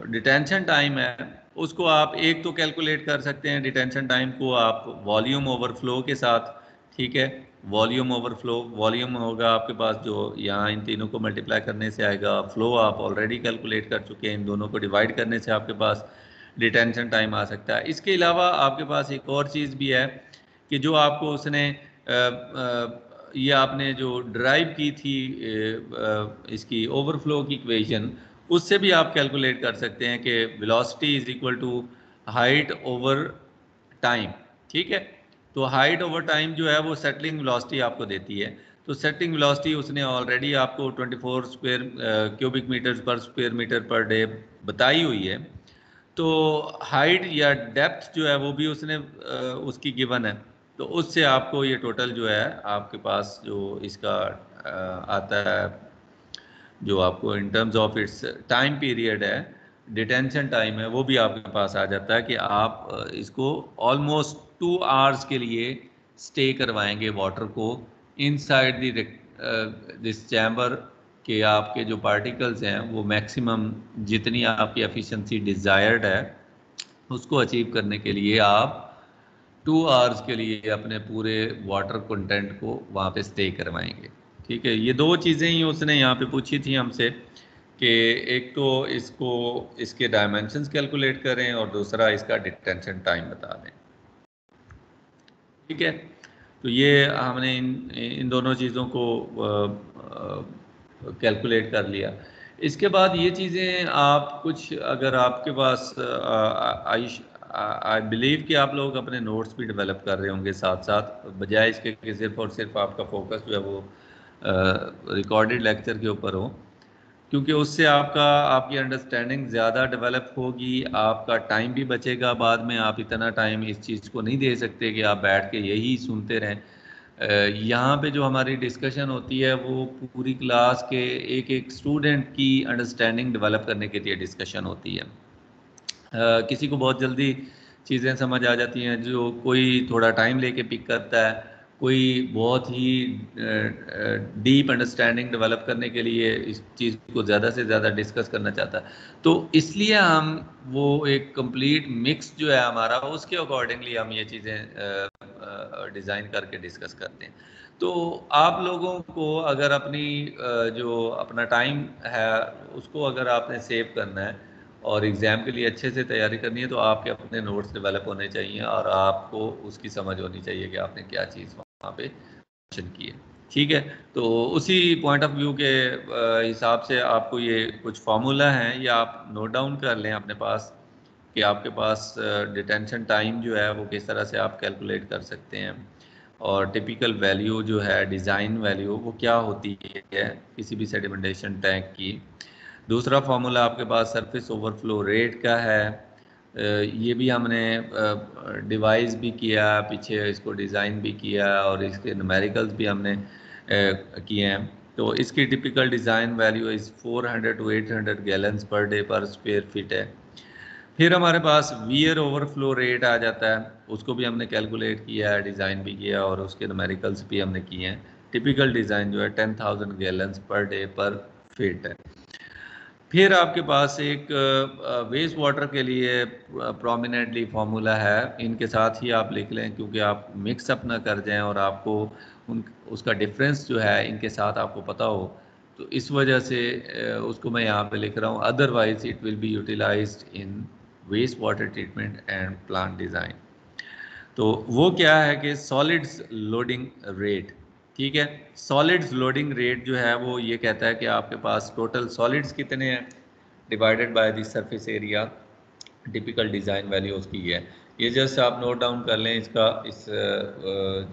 डिटेंशन टाइम है उसको आप एक तो कैलकुलेट कर सकते हैं, डिटेंशन टाइम को आप वॉल्यूम ओवरफ्लो के साथ। ठीक है, वॉल्यूम ओवरफ्लो, वॉल्यूम होगा आपके पास जो यहाँ इन तीनों को मल्टीप्लाई करने से आएगा, फ्लो आप ऑलरेडी कैलकुलेट कर चुके हैं, इन दोनों को डिवाइड करने से आपके पास डिटेंशन टाइम आ सकता है। इसके अलावा आपके पास एक और चीज़ भी है कि जो आपको उसने ये आपने जो ड्राइव की थी इसकी ओवरफ्लो की इक्वेशन, उससे भी आप कैलकुलेट कर सकते हैं कि velocity is equal to height over time. ठीक है, तो हाइट ओवर टाइम जो है वो सेटलिंग वेलोसिटी आपको देती है। तो सेटलिंग वेलोसिटी उसने ऑलरेडी आपको 24 square cubic metres per square metre per day बताई हुई है। तो हाइट या डेप्थ जो है वो भी उसने उसकी गिवन है। तो उससे आपको ये टोटल जो है आपके पास जो इसका आता है, जो आपको इन terms of its time period है, डिटेंशन टाइम है, वो भी आपके पास आ जाता है कि आप इसको ऑलमोस्ट 2 आवर्स के लिए स्टे करवाएंगे वाटर को इनसाइड दिस चैम्बर के। आपके जो पार्टिकल्स हैं वो मैक्सिमम जितनी आपकी एफिशिएंसी डिज़ायर्ड है उसको अचीव करने के लिए आप 2 आवर्स के लिए अपने पूरे वाटर कंटेंट को वहाँ पे स्टे करवाएंगे। ठीक है, ये दो चीज़ें ही उसने यहाँ पे पूछी थी हमसे कि एक तो इसको इसके डायमेंशंस कैलकुलेट करें और दूसरा इसका डिटेंशन टाइम बता दें। ठीक है, तो ये हमने इन दोनों चीज़ों को कैलकुलेट कर लिया। इसके बाद ये चीज़ें आप कुछ अगर आपके पास आई बिलीव कि आप लोग अपने नोट्स भी डेवलप कर रहे होंगे साथ साथ, बजाय इसके कि सिर्फ और सिर्फ आपका फोकस जो है वो रिकॉर्डेड लेक्चर के ऊपर हो, क्योंकि उससे आपकी अंडरस्टैंडिंग ज़्यादा डेवलप होगी, आपका टाइम भी बचेगा। बाद में आप इतना टाइम इस चीज़ को नहीं दे सकते कि आप बैठ के यही सुनते रहें। यहाँ पे जो हमारी डिस्कशन होती है वो पूरी क्लास के एक एक स्टूडेंट की अंडरस्टैंडिंग डेवलप करने के लिए डिस्कशन होती है। किसी को बहुत जल्दी चीज़ें समझ आ जाती हैं, जो कोई थोड़ा टाइम लेके पिक करता है, कोई बहुत ही डीप अंडरस्टैंडिंग डेवलप करने के लिए इस चीज़ को ज़्यादा से ज़्यादा डिस्कस करना चाहता है। तो इसलिए हम वो एक कंप्लीट मिक्स जो है हमारा, उसके अकॉर्डिंगली हम ये चीज़ें डिज़ाइन करके डिस्कस करते हैं। तो आप लोगों को अगर अपनी जो अपना टाइम है उसको अगर आपने सेव करना है और एग्ज़ाम के लिए अच्छे से तैयारी करनी है, तो आपके अपने नोट्स डेवलप होने चाहिए और आपको उसकी समझ होनी चाहिए कि आपने क्या चीज़ वहाँ पे मेंशन की है। ठीक है, तो उसी पॉइंट ऑफ व्यू के हिसाब से आपको ये कुछ फार्मूला हैं, ये आप नोट डाउन कर लें अपने पास कि आपके पास डिटेंशन टाइम जो है वो किस तरह से आप कैलकुलेट कर सकते हैं, और टिपिकल वैल्यू जो है डिज़ाइन वैल्यू वो क्या होती है किसी भी सेडिमेंटेशन टैंक की। दूसरा फार्मूला आपके पास सरफेस ओवरफ्लो रेट का है, ये भी हमने डिवाइस भी किया पीछे, इसको डिज़ाइन भी किया और इसके न्यूमेरिकल्स भी हमने किए हैं। तो इसकी typical design value is 400 to 800 gallons per day पर स्क्वायर फीट है। फिर हमारे पास वियर ओवरफ्लो रेट आ जाता है, उसको भी हमने कैलकुलेट किया है, डिज़ाइन भी किया और उसके न्यूमेरिकल्स भी हमने किए हैं। टिपिकल डिज़ाइन जो है 10,000 गैलन्स पर डे पर फीट है। फिर आपके पास एक वेस्ट वाटर के लिए प्रोमिनेंटली फार्मूला है, इनके साथ ही आप लिख लें क्योंकि आप मिक्स अप ना कर जाएं और आपको उसका डिफरेंस जो है इनके साथ आपको पता हो, तो इस वजह से उसको मैं यहाँ पे लिख रहा हूँ। Otherwise it will be utilised in waste water treatment and plant design. तो वो क्या है कि सॉलिड्स लोडिंग रेट, ठीक है, सॉलिड्स लोडिंग रेट जो है वो ये कहता है कि आपके पास टोटल सॉलिड्स कितने हैं divided by the surface area, typical design value उसकी है। ये जस्ट आप नोट डाउन कर लें इसका, इस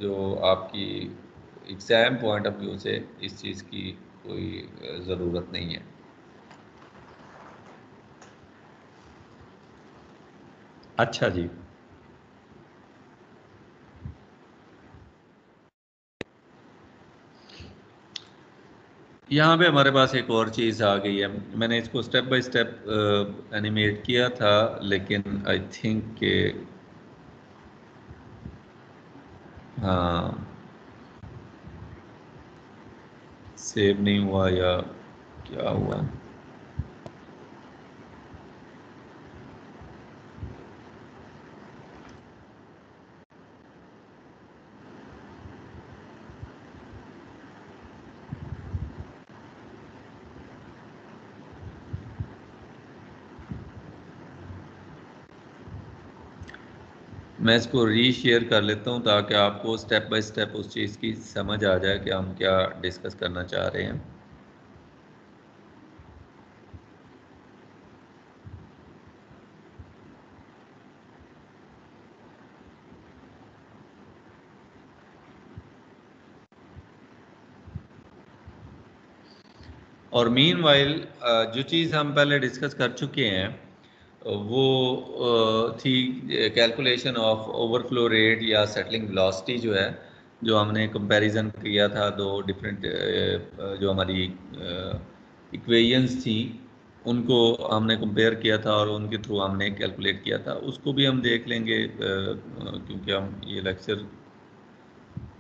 जो आपकी एग्ज़ाम पॉइंट ऑफ व्यू से इस चीज़ की कोई ज़रूरत नहीं है। अच्छा जी, यहाँ पे हमारे पास एक और चीज़ आ गई है। मैंने इसको स्टेप बाय स्टेप एनिमेट किया था, लेकिन आई थिंक के हाँ सेव नहीं हुआ या क्या हुआ। मैं इसको रीशेयर कर लेता हूँ ताकि आपको स्टेप बाय स्टेप उस चीज़ की समझ आ जाए कि हम क्या डिस्कस करना चाह रहे हैं। और मीनवाइल जो चीज़ हम पहले डिस्कस कर चुके हैं वो थी कैलकुलेशन ऑफ ओवरफ्लो रेट या सेटलिंग वेलोसिटी जो है, जो हमने कंपैरिजन किया था दो डिफरेंट जो हमारी इक्वेशंस थी उनको हमने कंपेयर किया था और उनके थ्रू हमने कैलकुलेट किया था। उसको भी हम देख लेंगे क्योंकि हम ये lecture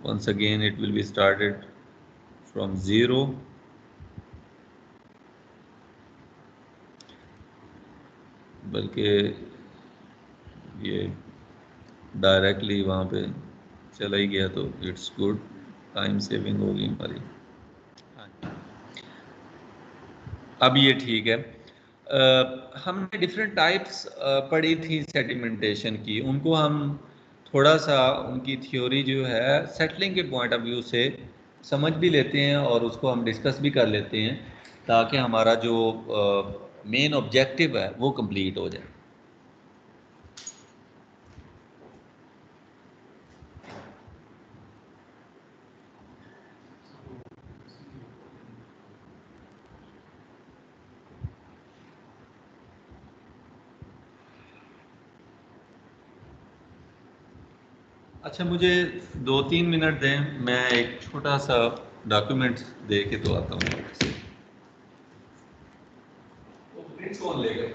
once again it will be started from zero। बल्कि ये डायरेक्टली वहाँ पे चला ही गया तो इट्स गुड, टाइम सेविंग होगी हमारी। अब ये ठीक है। हमने डिफरेंट टाइप्स पढ़ी थी सेडिमेंटेशन की, उनको हम थोड़ा सा उनकी थ्योरी जो है सेटलिंग के पॉइंट ऑफ व्यू से समझ भी लेते हैं और उसको हम डिस्कस भी कर लेते हैं ताकि हमारा जो मेन ऑब्जेक्टिव है वो कंप्लीट हो जाए। अच्छा, मुझे 2-3 मिनट दें, मैं एक छोटा सा डॉक्यूमेंट दे के तो आता हूँ। वो प्रिंट्स कौन ले गए?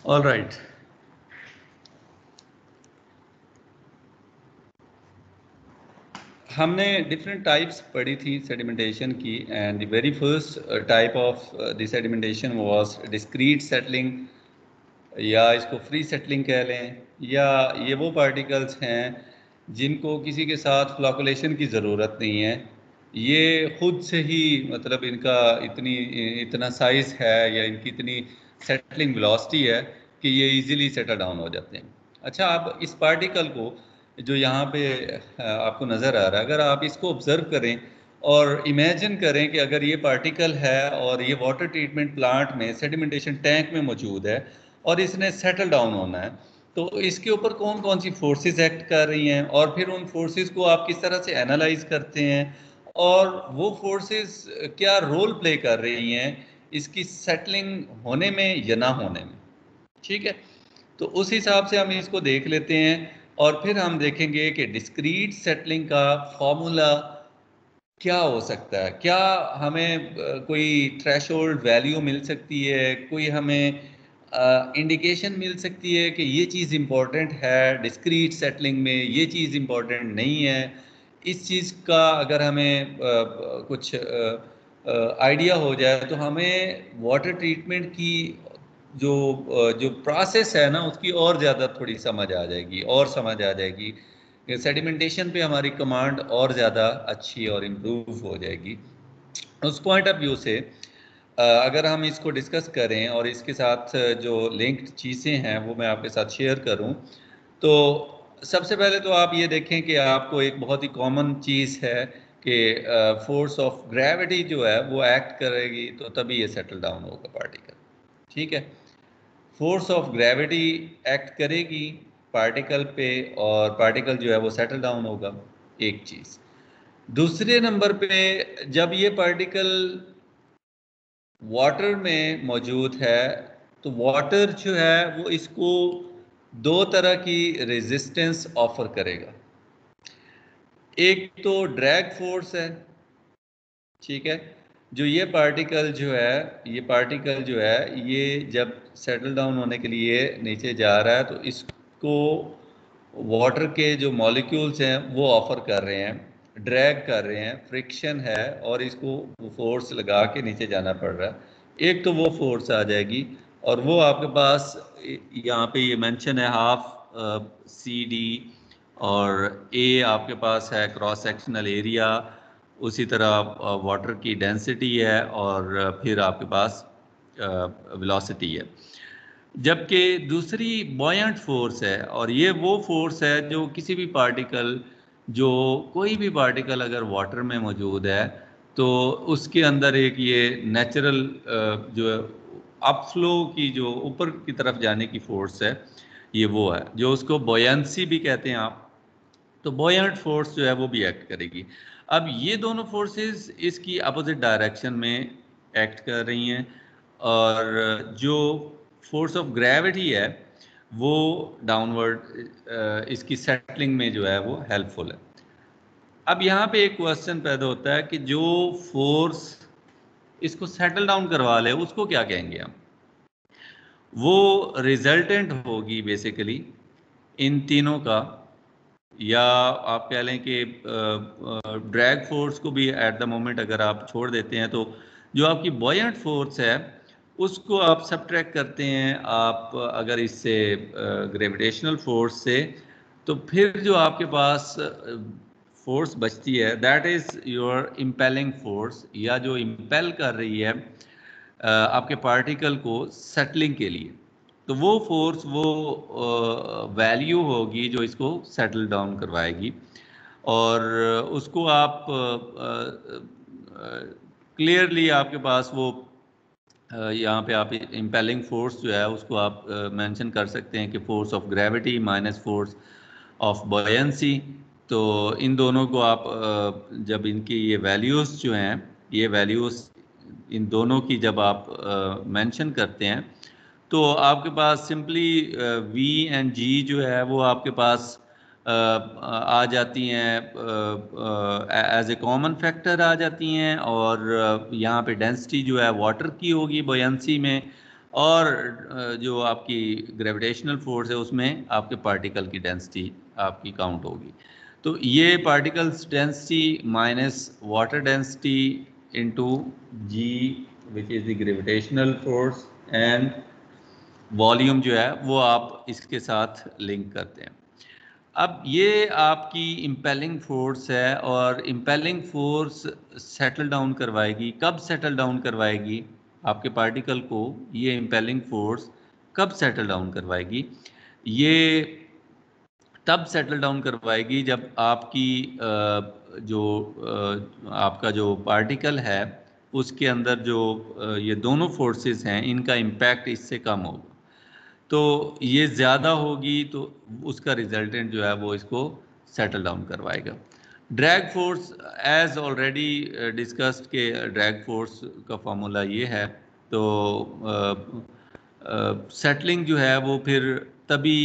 ऑल राइट, हमने डिफरेंट टाइप्स पढ़ी थी सेडिमेंटेशन की, and the very first type of the sedimentation was discrete settling, या इसको फ्री सेटलिंग कह लें, या ये वो पार्टिकल्स हैं जिनको किसी के साथ फ्लॉकुलेशन की ज़रूरत नहीं है, ये खुद से ही मतलब इनका इतना साइज़ है या इनकी इतनी सेटलिंग वेलोसिटी है कि ये इजीली सेटल डाउन हो जाते हैं। अच्छा, आप इस पार्टिकल को जो यहाँ पे आपको नज़र आ रहा है, अगर आप इसको ऑब्ज़र्व करें और इमेजिन करें कि अगर ये पार्टिकल है और ये वाटर ट्रीटमेंट प्लांट में सेडिमेंटेशन टैंक में मौजूद है और इसने सेटल डाउन होना है, तो इसके ऊपर कौन कौन सी फोर्सेस एक्ट कर रही हैं, और फिर उन फोर्सेस को आप किस तरह से एनालाइज करते हैं, और वो फोर्सेस क्या रोल प्ले कर रही हैं इसकी सेटलिंग होने में या ना होने में। ठीक है, तो उस हिसाब से हम इसको देख लेते हैं, और फिर हम देखेंगे कि डिस्क्रीट सेटलिंग का फॉर्मूला क्या हो सकता है। क्या हमें कोई थ्रेशोल्ड वैल्यू मिल सकती है, कोई हमें इंडिकेशन मिल सकती है कि ये चीज़ इम्पोर्टेंट है डिस्क्रीट सेटलिंग में, ये चीज़ इम्पोर्टेंट नहीं है। इस चीज़ का अगर हमें कुछ आइडिया हो जाए तो हमें वाटर ट्रीटमेंट की जो प्रोसेस है ना उसकी और ज़्यादा थोड़ी समझ आ जाएगी, और समझ आ जाएगी सेडिमेंटेशन पे हमारी कमांड और ज़्यादा अच्छी और इम्प्रूव हो जाएगी। उस पॉइंट ऑफ व्यू से अगर हम इसको डिस्कस करें और इसके साथ जो लिंक्ड चीज़ें हैं वो मैं आपके साथ शेयर करूं, तो सबसे पहले तो आप ये देखें कि आपको एक बहुत ही कॉमन चीज़ है कि फोर्स ऑफ ग्रेविटी जो है वो एक्ट करेगी तो तभी ये सेटल डाउन होगा पार्टिकल। ठीक है, फोर्स ऑफ ग्रेविटी एक्ट करेगी पार्टिकल पे और पार्टिकल जो है वो सेटल डाउन होगा, एक चीज़। दूसरे नंबर पे जब ये पार्टिकल वाटर में मौजूद है तो वाटर जो है वो इसको दो तरह की रेजिस्टेंस ऑफर करेगा। एक तो ड्रैग फोर्स है, ठीक है, जो ये पार्टिकल जो है ये जब सेटल डाउन होने के लिए नीचे जा रहा है तो इसको वाटर के जो मॉलिक्यूल्स हैं वो ऑफर कर रहे हैं, ड्रैग कर रहे हैं, फ्रिक्शन है और इसको फोर्स लगा के नीचे जाना पड़ रहा है। एक तो वो फोर्स आ जाएगी और वो आपके पास यहाँ पे ये मेंशन है हाफ सी डी, और ए आपके पास है क्रॉस सेक्शनल एरिया, उसी तरह वाटर की डेंसिटी है और फिर आपके पास वेलोसिटी है। जबकि दूसरी बॉयंट फोर्स है और ये वो फोर्स है जो किसी भी पार्टिकल, जो कोई भी पार्टिकल अगर वाटर में मौजूद है तो उसके अंदर एक ये नेचुरल जो अपफ्लो की जो ऊपर की तरफ जाने की फोर्स है, ये वो है जो उसको बॉयंसी भी कहते हैं आप। तो बॉयंट फोर्स जो है वो भी एक्ट करेगी। अब ये दोनों फोर्सेस इसकी अपोजिट डायरेक्शन में एक्ट कर रही हैं और जो फोर्स ऑफ ग्रेविटी है वो डाउनवर्ड इसकी सेटलिंग में जो है वो हेल्पफुल है। अब यहाँ पे एक क्वेश्चन पैदा होता है कि जो फोर्स इसको सेटल डाउन करवा ले उसको क्या कहेंगे हम? वो रिजल्टेंट होगी बेसिकली इन तीनों का, या आप कह लें कि ड्रैग फोर्स को भी एट द मोमेंट अगर आप छोड़ देते हैं तो जो आपकी बॉयंट फोर्स है उसको आप सब्ट्रैक्ट करते हैं आप अगर इससे ग्रेविटेशनल फोर्स से, तो फिर जो आपके पास फोर्स बचती है that is your impelling force, या जो इम्पेल कर रही है आपके पार्टिकल को सेटलिंग के लिए। तो वो फोर्स वो वैल्यू होगी जो इसको सेटल डाउन करवाएगी और उसको आप क्लियरली आपके पास वो यहाँ पे आप इम्पेलिंग फोर्स जो है उसको आप मेंशन कर सकते हैं कि force of gravity minus force of buoyancy. तो इन दोनों को आप जब इनकी ये वैल्यूज़ जो हैं, ये वैल्यूज़ इन दोनों की जब आप मेंशन करते हैं तो आपके पास सिंपली वी एंड जी जो है वो आपके पास आ जाती हैं एज ए कॉमन फैक्टर आ जाती हैं और यहाँ पे डेंसिटी जो है वाटर की होगी बॉयंसी में, और जो आपकी ग्रेविटेशनल फोर्स है उसमें आपके पार्टिकल की डेंसिटी आपकी काउंट होगी। तो ये particles density minus water density into g which is the gravitational force and volume जो है वो आप इसके साथ लिंक करते हैं। अब ये आपकी इम्पेलिंग फोर्स है और इम्पेलिंग फोर्स सेटल डाउन करवाएगी। कब सेटल डाउन करवाएगी आपके पार्टिकल को? ये इम्पेलिंग फोर्स कब सेटल डाउन करवाएगी? ये तब सेटल डाउन करवाएगी जब आपकी आपका जो पार्टिकल है उसके अंदर जो ये दोनों फोर्सेस हैं इनका इम्पैक्ट इससे कम होगा। तो ये ज़्यादा होगी तो उसका रिजल्टेंट जो है वो इसको सेटल डाउन करवाएगा। Drag force as already discussed के ड्रैग फोर्स का फार्मूला ये है। तो सेटलिंग जो है वो फिर तभी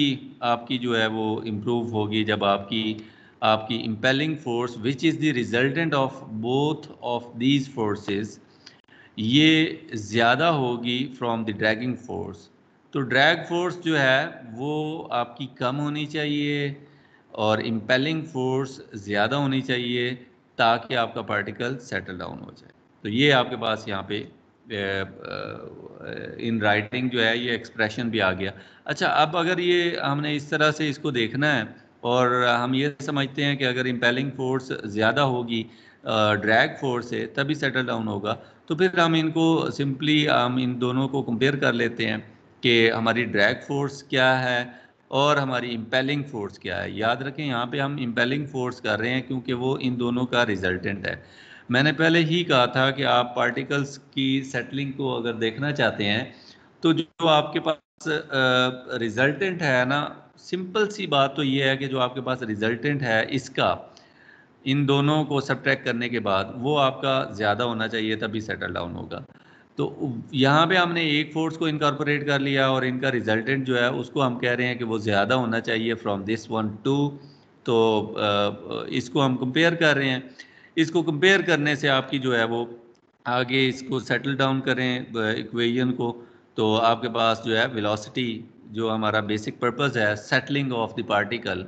आपकी जो है वो इम्प्रूव होगी जब आपकी impelling force which is the resultant of both of these forces ये ज़्यादा होगी फ्रॉम द ड्रैगिंग फोर्स। तो ड्रैग फोर्स जो है वो आपकी कम होनी चाहिए और इम्पेलिंग फोर्स ज़्यादा होनी चाहिए ताकि आपका पार्टिकल सेटल डाउन हो जाए। तो ये आपके पास यहाँ पे इन राइटिंग जो है ये एक्सप्रेशन भी आ गया। अच्छा, अब अगर ये हमने इस तरह से इसको देखना है और हम ये समझते हैं कि अगर इम्पेलिंग फोर्स ज़्यादा होगी ड्रैग फोर्स से तभी सेटल डाउन होगा। तो फिर हम इनको सिंपली हम इन दोनों को कंपेयर कर लेते हैं कि हमारी ड्रैग फोर्स क्या है और हमारी इम्पेलिंग फोर्स क्या है। याद रखें यहाँ पे हम इम्पेलिंग फोर्स कर रहे हैं क्योंकि वो इन दोनों का रिजल्टेंट है। मैंने पहले ही कहा था कि आप पार्टिकल्स की सेटलिंग को अगर देखना चाहते हैं तो जो आपके पास रिजल्टेंट है ना, सिंपल सी बात तो ये है कि जो आपके पास रिजल्टेंट है इसका इन दोनों को सब्ट्रैक्ट करने के बाद वो आपका ज़्यादा होना चाहिए तभी सेटल डाउन होगा। तो यहाँ पे हमने एक फोर्स को इनकॉर्पोरेट कर लिया और इनका रिजल्टेंट जो है उसको हम कह रहे हैं कि वो ज़्यादा होना चाहिए फ्रॉम दिस वन टू। तो इसको हम कंपेयर कर रहे हैं। इसको कंपेयर करने से आपकी जो है वो आगे इसको सेटल डाउन करें इक्वेशन को, तो आपके पास जो है वेलोसिटी, जो हमारा बेसिक पर्पस है settling of the particle,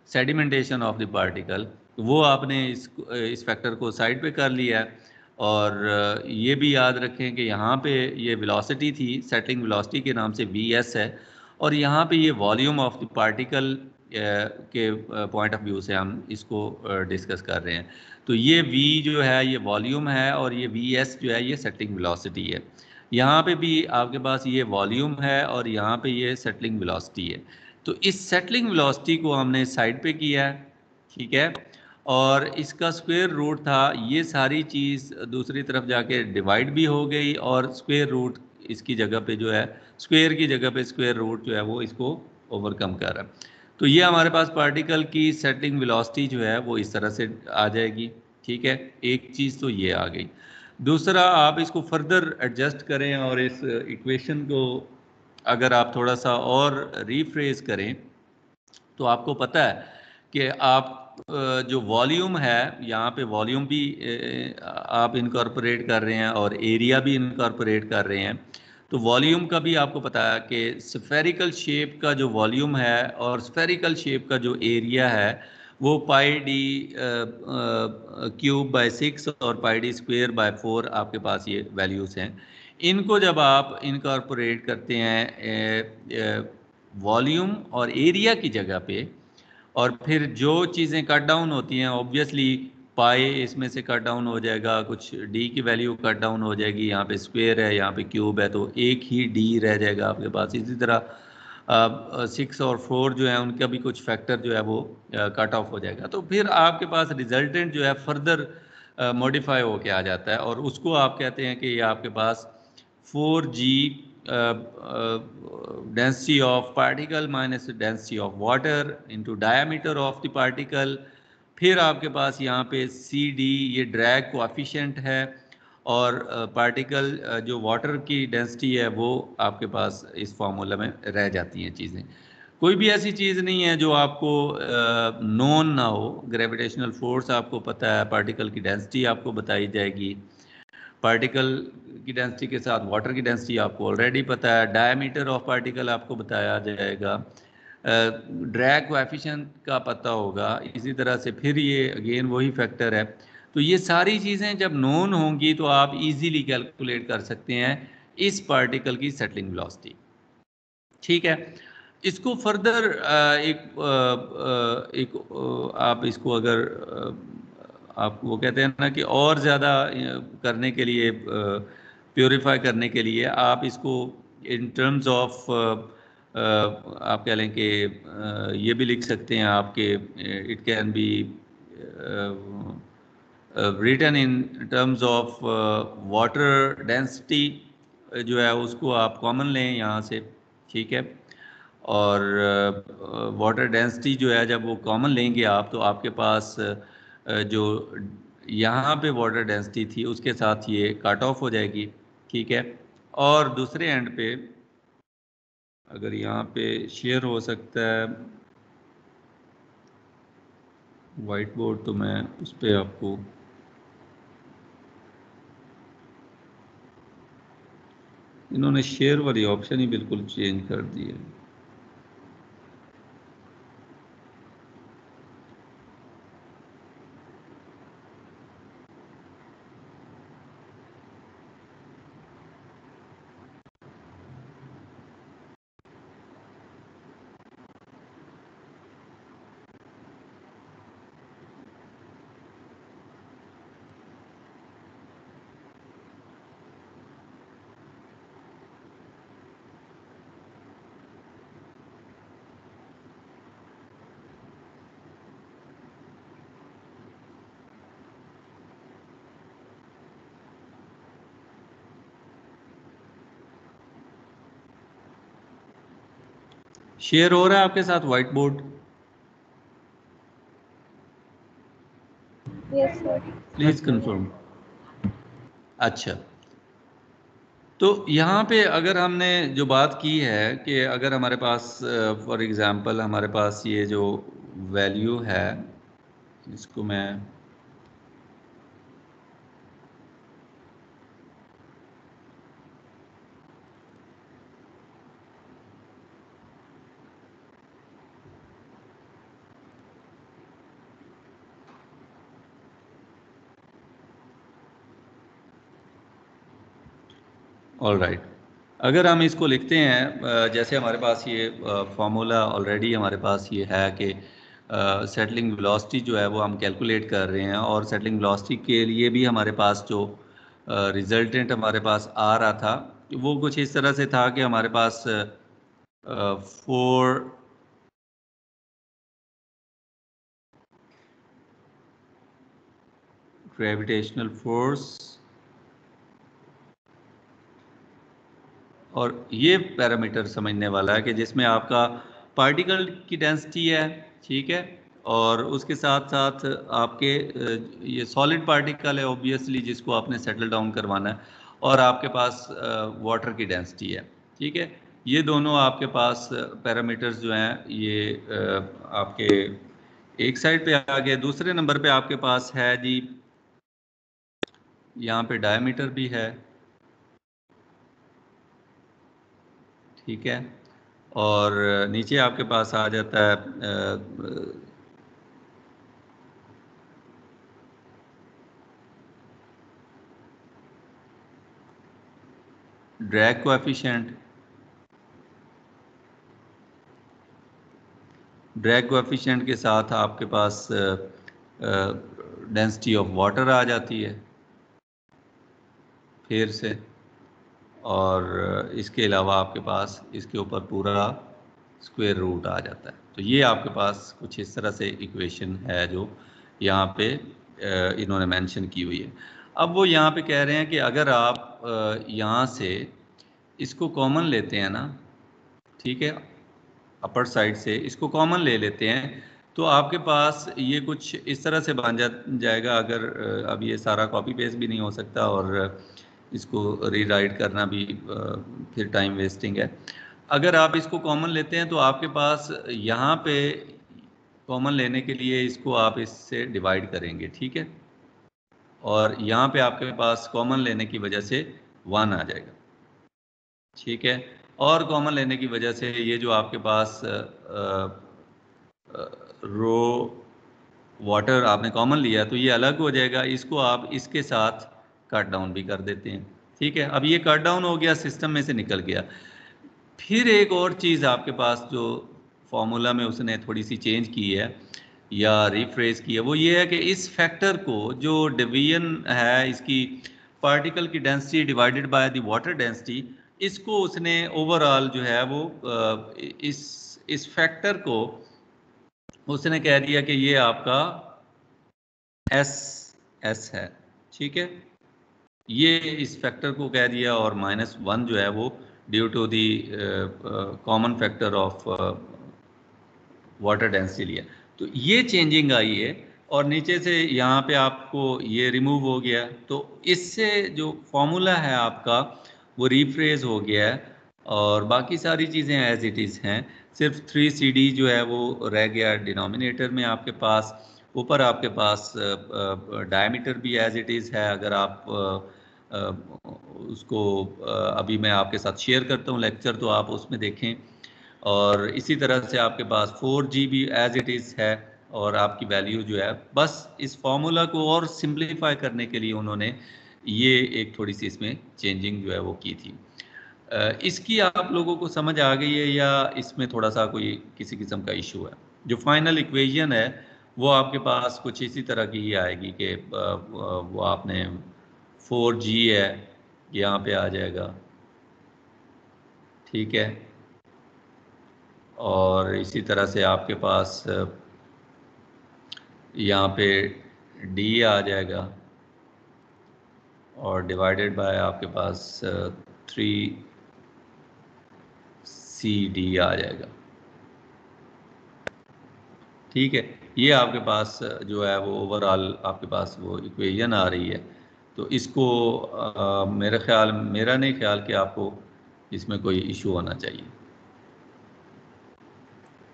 sedimentation of the particle, वो आपने इस फैक्टर को साइड पे कर लिया है। और ये भी याद रखें कि यहाँ पे ये वेलोसिटी थी, सेटलिंग वेलोसिटी के नाम से वीएस है, और यहाँ पे ये वॉल्यूम ऑफ द पार्टिकल के पॉइंट ऑफ व्यू से हम इसको डिस्कस कर रहे हैं। तो ये v जो है ये वॉल्यूम है और ये vs जो है ये सेटलिंग वेलोसिटी है। यहाँ पे भी आपके पास ये वॉल्यूम है और यहाँ पे ये सेटलिंग वेलोसिटी है। तो इस सेटलिंग वेलोसिटी को हमने साइड पे किया है, ठीक है, और इसका स्क्वायर रूट था, ये सारी चीज़ दूसरी तरफ जाके डिवाइड भी हो गई और स्क्वायर रूट इसकी जगह पे जो है, स्क्वायर की जगह पे स्क्वायर रूट जो है वो इसको ओवरकम कर रहा है। तो ये हमारे पास पार्टिकल की सेटलिंग वेलोसिटी जो है वो इस तरह से आ जाएगी, ठीक है। एक चीज़ तो ये आ गई। दूसरा, आप इसको फर्दर एडजस्ट करें और इस इक्वेशन को अगर आप थोड़ा सा और रीफ्रेज करें तो आपको पता है कि आप जो वॉल्यूम है यहाँ पे वॉल्यूम भी आप इनकॉर्पोरेट कर रहे हैं और एरिया भी इनकॉर्पोरेट कर रहे हैं। तो वॉल्यूम का भी आपको पता है कि स्फेरिकल शेप का जो वॉल्यूम है और स्फेरिकल शेप का जो एरिया है वो पाई डी क्यूब बाय 6 और पाई डी स्क्वेयर बाय 4 आपके पास ये वैल्यूज़ हैं। इनको जब आप इनकॉर्पोरेट करते हैं वॉल्यूम और एरिया की जगह पे, और फिर जो चीज़ें कट डाउन होती हैं ऑब्वियसली पाई इसमें से कट डाउन हो जाएगा, कुछ डी की वैल्यू कट डाउन हो जाएगी, यहाँ पे स्क्वायर है यहाँ पे क्यूब है तो एक ही डी रह जाएगा आपके पास। इसी तरह 6 और 4 जो है उनका भी कुछ फैक्टर जो है वो कट ऑफ हो जाएगा। तो फिर आपके पास रिजल्टेंट जो है फर्दर मॉडिफाई होके आ जाता है और उसको आप कहते हैं कि ये आपके पास 4g density of particle minus density of water into diameter of the particle। फिर आपके पास यहाँ पे सी डी ये ड्रैग कोएफिशिएंट है और पार्टिकल जो वाटर की डेंसिटी है वो आपके पास इस फार्मूला में रह जाती हैं चीज़ें। कोई भी ऐसी चीज़ नहीं है जो आपको नोन ना हो। ग्रेविटेशनल फोर्स आपको पता है, पार्टिकल की डेंसिटी आपको बताई जाएगी, पार्टिकल की डेंसिटी के साथ वाटर की डेंसिटी आपको ऑलरेडी पता है, डायमीटर ऑफ पार्टिकल आपको बताया जाएगा, ड्रैग कोएफिशिएंट का पता होगा। इसी तरह से फिर ये अगेन वही फैक्टर है। तो ये सारी चीज़ें जब नोन होंगी तो आप इजीली कैलकुलेट कर सकते हैं इस पार्टिकल की सेटलिंग वेलोसिटी, ठीक है। इसको फर्दर आप इसको अगर आप वो कहते हैं ना कि और ज़्यादा करने के लिए, प्योरीफाई करने के लिए आप इसको इन टर्म्स ऑफ आप कह लें कि ये भी लिख सकते हैं आपके, it can be written in terms of water density जो है उसको आप कॉमन लें यहाँ से, ठीक है। और वाटर डेंसिटी जो है जब वो कॉमन लेंगे आप तो आपके पास जो यहाँ पे वाटर डेंसिटी थी उसके साथ ये कट ऑफ हो जाएगी, ठीक है। और दूसरे एंड पे अगर यहाँ पे शेयर हो सकता है वाइट बोर्ड तो मैं उस पर आपको, इन्होंने शेयर वाली ऑप्शन ही बिल्कुल चेंज कर दी है। शेयर हो रहा है आपके साथ white board? Yes sir. Please confirm. अच्छा, तो यहाँ पे अगर हमने जो बात की है कि अगर हमारे पास फॉर एग्जांपल हमारे पास ये जो वैल्यू है, इसको मैं ऑल राइट, अगर हम इसको लिखते हैं जैसे हमारे पास ये फॉर्मूला ऑलरेडी हमारे पास ये है कि सेटलिंग वेलोसिटी जो है वो हम कैलकुलेट कर रहे हैं, और सेटलिंग वेलोसिटी के लिए भी हमारे पास जो रिजल्टेंट हमारे पास आ रहा था वो कुछ इस तरह से था कि हमारे पास 4 ग्रेविटेशनल फोर्स, और ये पैरामीटर समझने वाला है कि जिसमें आपका पार्टिकल की डेंसिटी है, ठीक है, और उसके साथ साथ आपके ये सॉलिड पार्टिकल है ऑब्वियसली जिसको आपने सेटल डाउन करवाना है, और आपके पास वाटर की डेंसिटी है, ठीक है। ये दोनों आपके पास पैरामीटर्स जो हैं ये आपके एक साइड पे आ गए। दूसरे नंबर पे आपके पास है जी, यहाँ पे डायमीटर भी है, ठीक है, और नीचे आपके पास आ जाता है ड्रैग कोएफिशिएंट। ड्रैग कोएफिशिएंट के साथ आपके पास डेंसिटी ऑफ वाटर आ जाती है फिर से, और इसके अलावा आपके पास इसके ऊपर पूरा स्क्वायर रूट आ जाता है। तो ये आपके पास कुछ इस तरह से इक्वेशन है जो यहाँ पे इन्होंने मेंशन की हुई है। अब वो यहाँ पे कह रहे हैं कि अगर आप यहाँ से इसको कॉमन लेते हैं ना, ठीक है, अपर साइड से इसको कॉमन ले लेते हैं, तो आपके पास ये कुछ इस तरह से बन जाएगा। अगर अब ये सारा कॉपी पेस्ट भी नहीं हो सकता, और इसको रीराइट करना भी फिर टाइम वेस्टिंग है। अगर आप इसको कॉमन लेते हैं तो आपके पास यहाँ पे कॉमन लेने के लिए इसको आप इससे डिवाइड करेंगे, ठीक है, और यहाँ पे आपके पास कॉमन लेने की वजह से 1 आ जाएगा, ठीक है, और कॉमन लेने की वजह से ये जो आपके पास रो वाटर आपने कॉमन लिया तो ये अलग हो जाएगा, इसको आप इसके साथ कट डाउन भी कर देते हैं, ठीक है। अब ये कट डाउन हो गया, सिस्टम में से निकल गया। फिर एक और चीज़ आपके पास जो फॉर्मूला में उसने थोड़ी सी चेंज की है या रिफ्रेज की है, वो ये है कि इस फैक्टर को, जो डिवीजन है इसकी पार्टिकल की density divided by the water density, इसको उसने ओवरऑल जो है वो इस फैक्टर को उसने कह दिया कि ये आपका एस है, ठीक है, ये इस फैक्टर को कह दिया, और -1 जो है वो due to the common factor of water density लिया। तो ये चेंजिंग आई है, और नीचे से यहाँ पे आपको ये रिमूव हो गया, तो इससे जो फॉर्मूला है आपका वो रिफ्रेज हो गया है, और बाकी सारी चीज़ें एज इट इज़ हैं। सिर्फ 3CD जो है वो रह गया डिनोमिनेटर में आपके पास। ऊपर आपके पास डायमीटर भी एज इट इज़ है। अगर आप उसको अभी मैं आपके साथ शेयर करता हूँ लेक्चर, तो आप उसमें देखें। और इसी तरह से आपके पास 4G भी एज इट इज़ है, और आपकी वैल्यू जो है, बस इस फॉर्मूला को और सिंप्लीफाई करने के लिए उन्होंने ये एक थोड़ी सी इसमें चेंजिंग जो है वो की थी। इसकी आप लोगों को समझ आ गई है, या इसमें थोड़ा सा कोई किसी किस्म का इशू है? जो फाइनल इक्वेशन है वो आपके पास कुछ इसी तरह की ही आएगी कि वो आपने 4G है, यहाँ पे आ जाएगा, ठीक है, और इसी तरह से आपके पास यहाँ पे D आ जाएगा, और डिवाइडेड बाय आपके पास 3CD आ जाएगा, ठीक है, ये आपके पास जो है वो ओवरऑल आपके पास वो इक्वेशन आ रही है। तो इसको मेरा नहीं ख्याल कि आपको इसमें कोई इशू होना चाहिए।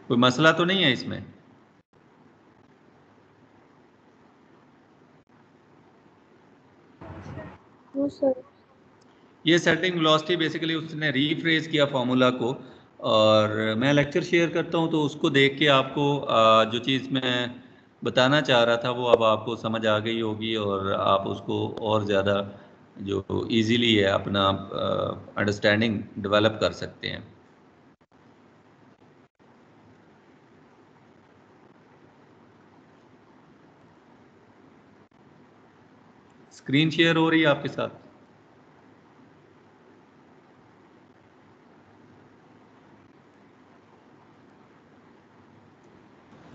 कोई मसला तो नहीं है इसमें? No sir. ये सेटिंग वेलोसिटी बेसिकली उसने रीफ्रेज किया फार्मूला को, और मैं लेक्चर शेयर करता हूँ तो उसको देख के आपको जो चीज़ मैं बताना चाह रहा था वो अब आपको समझ आ गई होगी, और आप उसको और ज़्यादा जो इजीली है अपना अंडरस्टैंडिंग डेवलप कर सकते हैं। स्क्रीन शेयर हो रही है आपके साथ?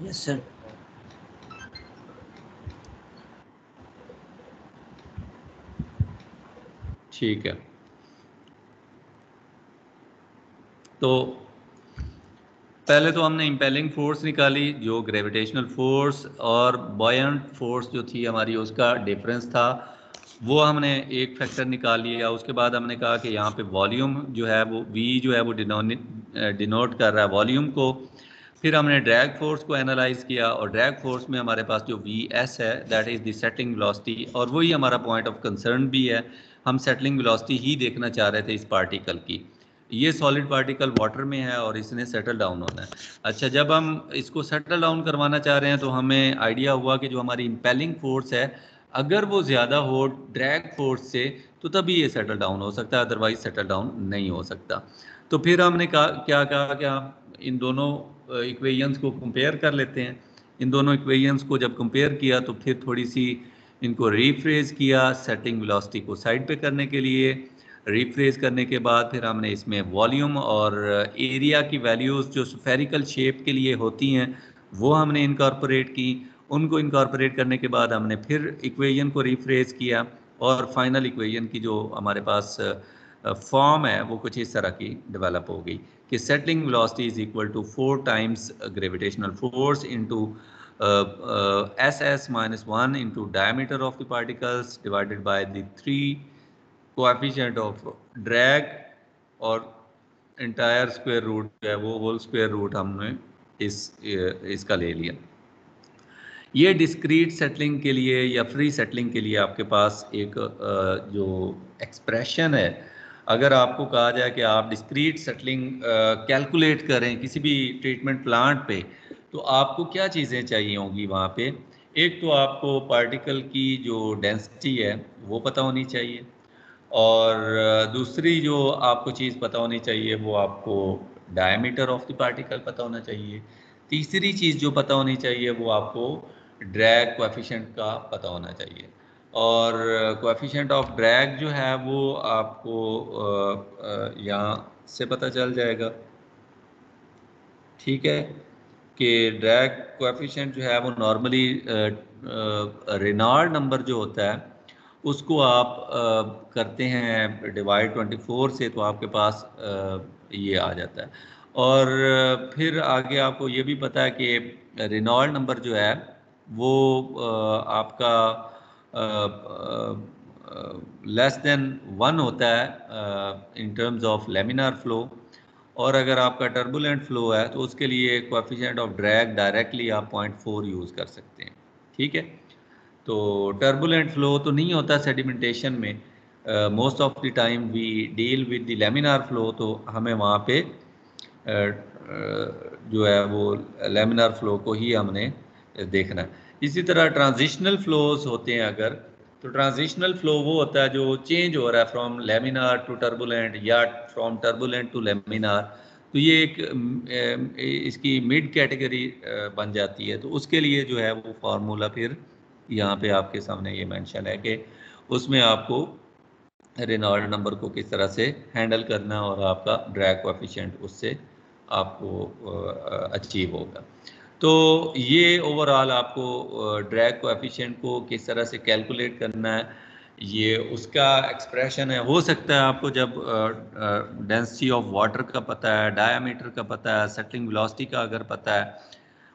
Yes sir. ठीक है, तो पहले तो हमने इंपेलिंग फोर्स निकाली, जो ग्रेविटेशनल फोर्स और बॉयंट फोर्स जो थी हमारी उसका डिफरेंस था, वो हमने एक फैक्टर निकाल लिया। उसके बाद हमने कहा कि यहाँ पे वॉल्यूम जो है वो V जो है वो डिनोट कर रहा है वॉल्यूम को। फिर हमने ड्रैग फोर्स को एनालाइज किया, और ड्रैग फोर्स में हमारे पास जो Vs है that is the settling velocity, और वही हमारा पॉइंट ऑफ कंसर्न भी है। हम सेटलिंग वेलोसिटी ही देखना चाह रहे थे इस पार्टिकल की। ये सॉलिड पार्टिकल वाटर में है और इसने सेटल डाउन होना है। अच्छा, जब हम इसको सेटल डाउन करवाना चाह रहे हैं तो हमें आइडिया हुआ कि जो हमारी इंपेलिंग फोर्स है अगर वो ज़्यादा हो ड्रैग फोर्स से तो तभी ये सेटल डाउन हो सकता है, अदरवाइज सेटल डाउन नहीं हो सकता। तो फिर हमने क्या कहा कि हम इन दोनों इक्वेशंस को कंपेयर कर लेते हैं। इन दोनों इक्वेशंस को जब कंपेयर किया तो फिर थोड़ी सी इनको रीफ्रेज किया सेटिंग वेलोसिटी को साइड पे करने के लिए। रिफ्रेज करने के बाद फिर हमने इसमें वॉल्यूम और एरिया की वैल्यूज़ जो स्फेरिकल शेप के लिए होती हैं वो हमने इनकॉर्पोरेट की। उनको इनकॉर्पोरेट करने के बाद हमने फिर इक्वेशन को रिफ्रेज किया, और फाइनल इक्वेशन की जो हमारे पास फॉर्म है वो कुछ इस तरह की डेवलप हो गई कि settling velocity is equal to 4 times gravitational force into SS minus 1 into diameter of the particles divided by the 3 coefficient of drag, और इंटायर स्क्वायर रूट जो है वो होल स्क्वायर रूट हमने इसका ले लिया। ये डिस्क्रीट सेटलिंग के लिए या फ्री सेटलिंग के लिए आपके पास एक जो एक्सप्रेशन है, अगर आपको कहा जाए कि आप डिस्क्रीट सेटलिंग कैलकुलेट करें किसी भी ट्रीटमेंट प्लांट पे, तो आपको क्या चीज़ें चाहिए होंगी वहाँ पे? एक तो आपको पार्टिकल की जो डेंसिटी है वो पता होनी चाहिए, और दूसरी जो आपको चीज़ पता होनी चाहिए वो आपको डायमीटर ऑफ द पार्टिकल पता होना चाहिए। तीसरी चीज़ जो पता होनी चाहिए वो आपको ड्रैग कोएफिशिएंट का पता होना चाहिए, और कोएफिशिएंट ऑफ ड्रैग जो है वो आपको यहाँ से पता चल जाएगा। ठीक है, कि ड्रैग कोएफिशिएंट जो है वो नॉर्मली रेनॉल्ड नंबर जो होता है उसको आप करते हैं डिवाइड 24 से, तो आपके पास ये आ जाता है। और फिर आगे आपको ये भी पता है कि रेनॉल्ड नंबर जो है वो आपका लेस देन 1 होता है इन टर्म्स ऑफ लेमिनार फ्लो, और अगर आपका टर्बुलेंट फ्लो है तो उसके लिए कोएफिशिएंट ऑफ ड्रैग डायरेक्टली आप 0.4 यूज़ कर सकते हैं। ठीक है, तो टर्बुलेंट फ्लो तो नहीं होता सेडिमेंटेशन में, most of the time we deal with the laminar flow, तो हमें वहाँ पे जो है वो लेमिनार फ्लो को ही हमने देखना है। इसी तरह ट्रांजिशनल फ्लोज होते हैं अगर, तो ट्रांजिशनल फ्लो वो होता है जो चेंज हो रहा है फ्रॉम लेमिनार टू टर्बुलेंट या फ्रॉम टर्बुलेंट टू लेमिनार, तो ये एक इसकी मिड कैटेगरी बन जाती है। तो उसके लिए जो है वो फार्मूला फिर यहाँ पे आपके सामने ये मेंशन है कि उसमें आपको रेनॉल्ड नंबर को किस तरह से हैंडल करना और आपका ड्रैग कोएफिशिएंट उससे आपको अचीव होगा। तो ये ओवरऑल आपको ड्रैग कोएफिशिएंट को किस तरह से कैलकुलेट करना है ये उसका एक्सप्रेशन है। हो सकता है आपको जब डेंसिटी ऑफ वाटर का पता है, डायामीटर का पता है, सेटलिंग वेलोसिटी का अगर पता है,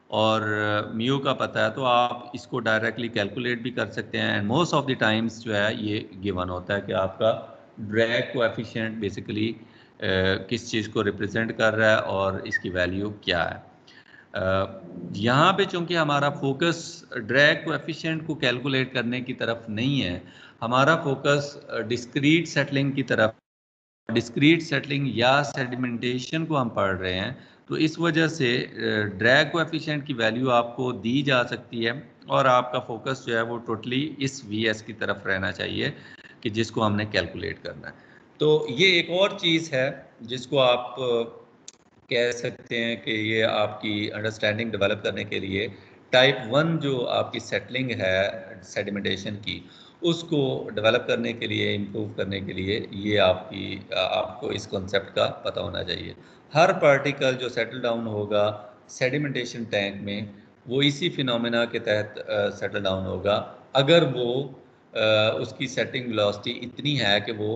और म्यू का पता है, तो आप इसको डायरेक्टली कैलकुलेट भी कर सकते हैं। And most of the times जो है ये गिवन होता है कि आपका ड्रैग कोएफिशिएंट बेसिकली किस चीज़ को रिप्रेजेंट कर रहा है और इसकी वैल्यू क्या है। यहाँ पे चूंकि हमारा फोकस ड्रैग कोएफिशिएंट को कैलकुलेट करने की तरफ नहीं है, हमारा फोकस डिस्क्रीट सेटलिंग की तरफ, डिस्क्रीट सेटलिंग या सेडिमेंटेशन को हम पढ़ रहे हैं, तो इस वजह से ड्रैग कोएफिशिएंट की वैल्यू आपको दी जा सकती है और आपका फोकस जो है वो टोटली इस वीएस की तरफ रहना चाहिए कि जिसको हमने कैलकुलेट करना है। तो ये एक और चीज़ है जिसको आप कह सकते हैं कि ये आपकी अंडरस्टैंडिंग डेवलप करने के लिए टाइप 1 जो आपकी सेटलिंग है सेडिमेंटेशन की, उसको डेवलप करने के लिए, इम्प्रूव करने के लिए ये आपको इस कॉन्सेप्ट का पता होना चाहिए। हर पार्टिकल जो सेटल डाउन होगा सेडिमेंटेशन टैंक में, वो इसी फिनोमेना के तहत सेटल डाउन होगा अगर वो उसकी सेटिंग वेलोसिटी इतनी है कि वो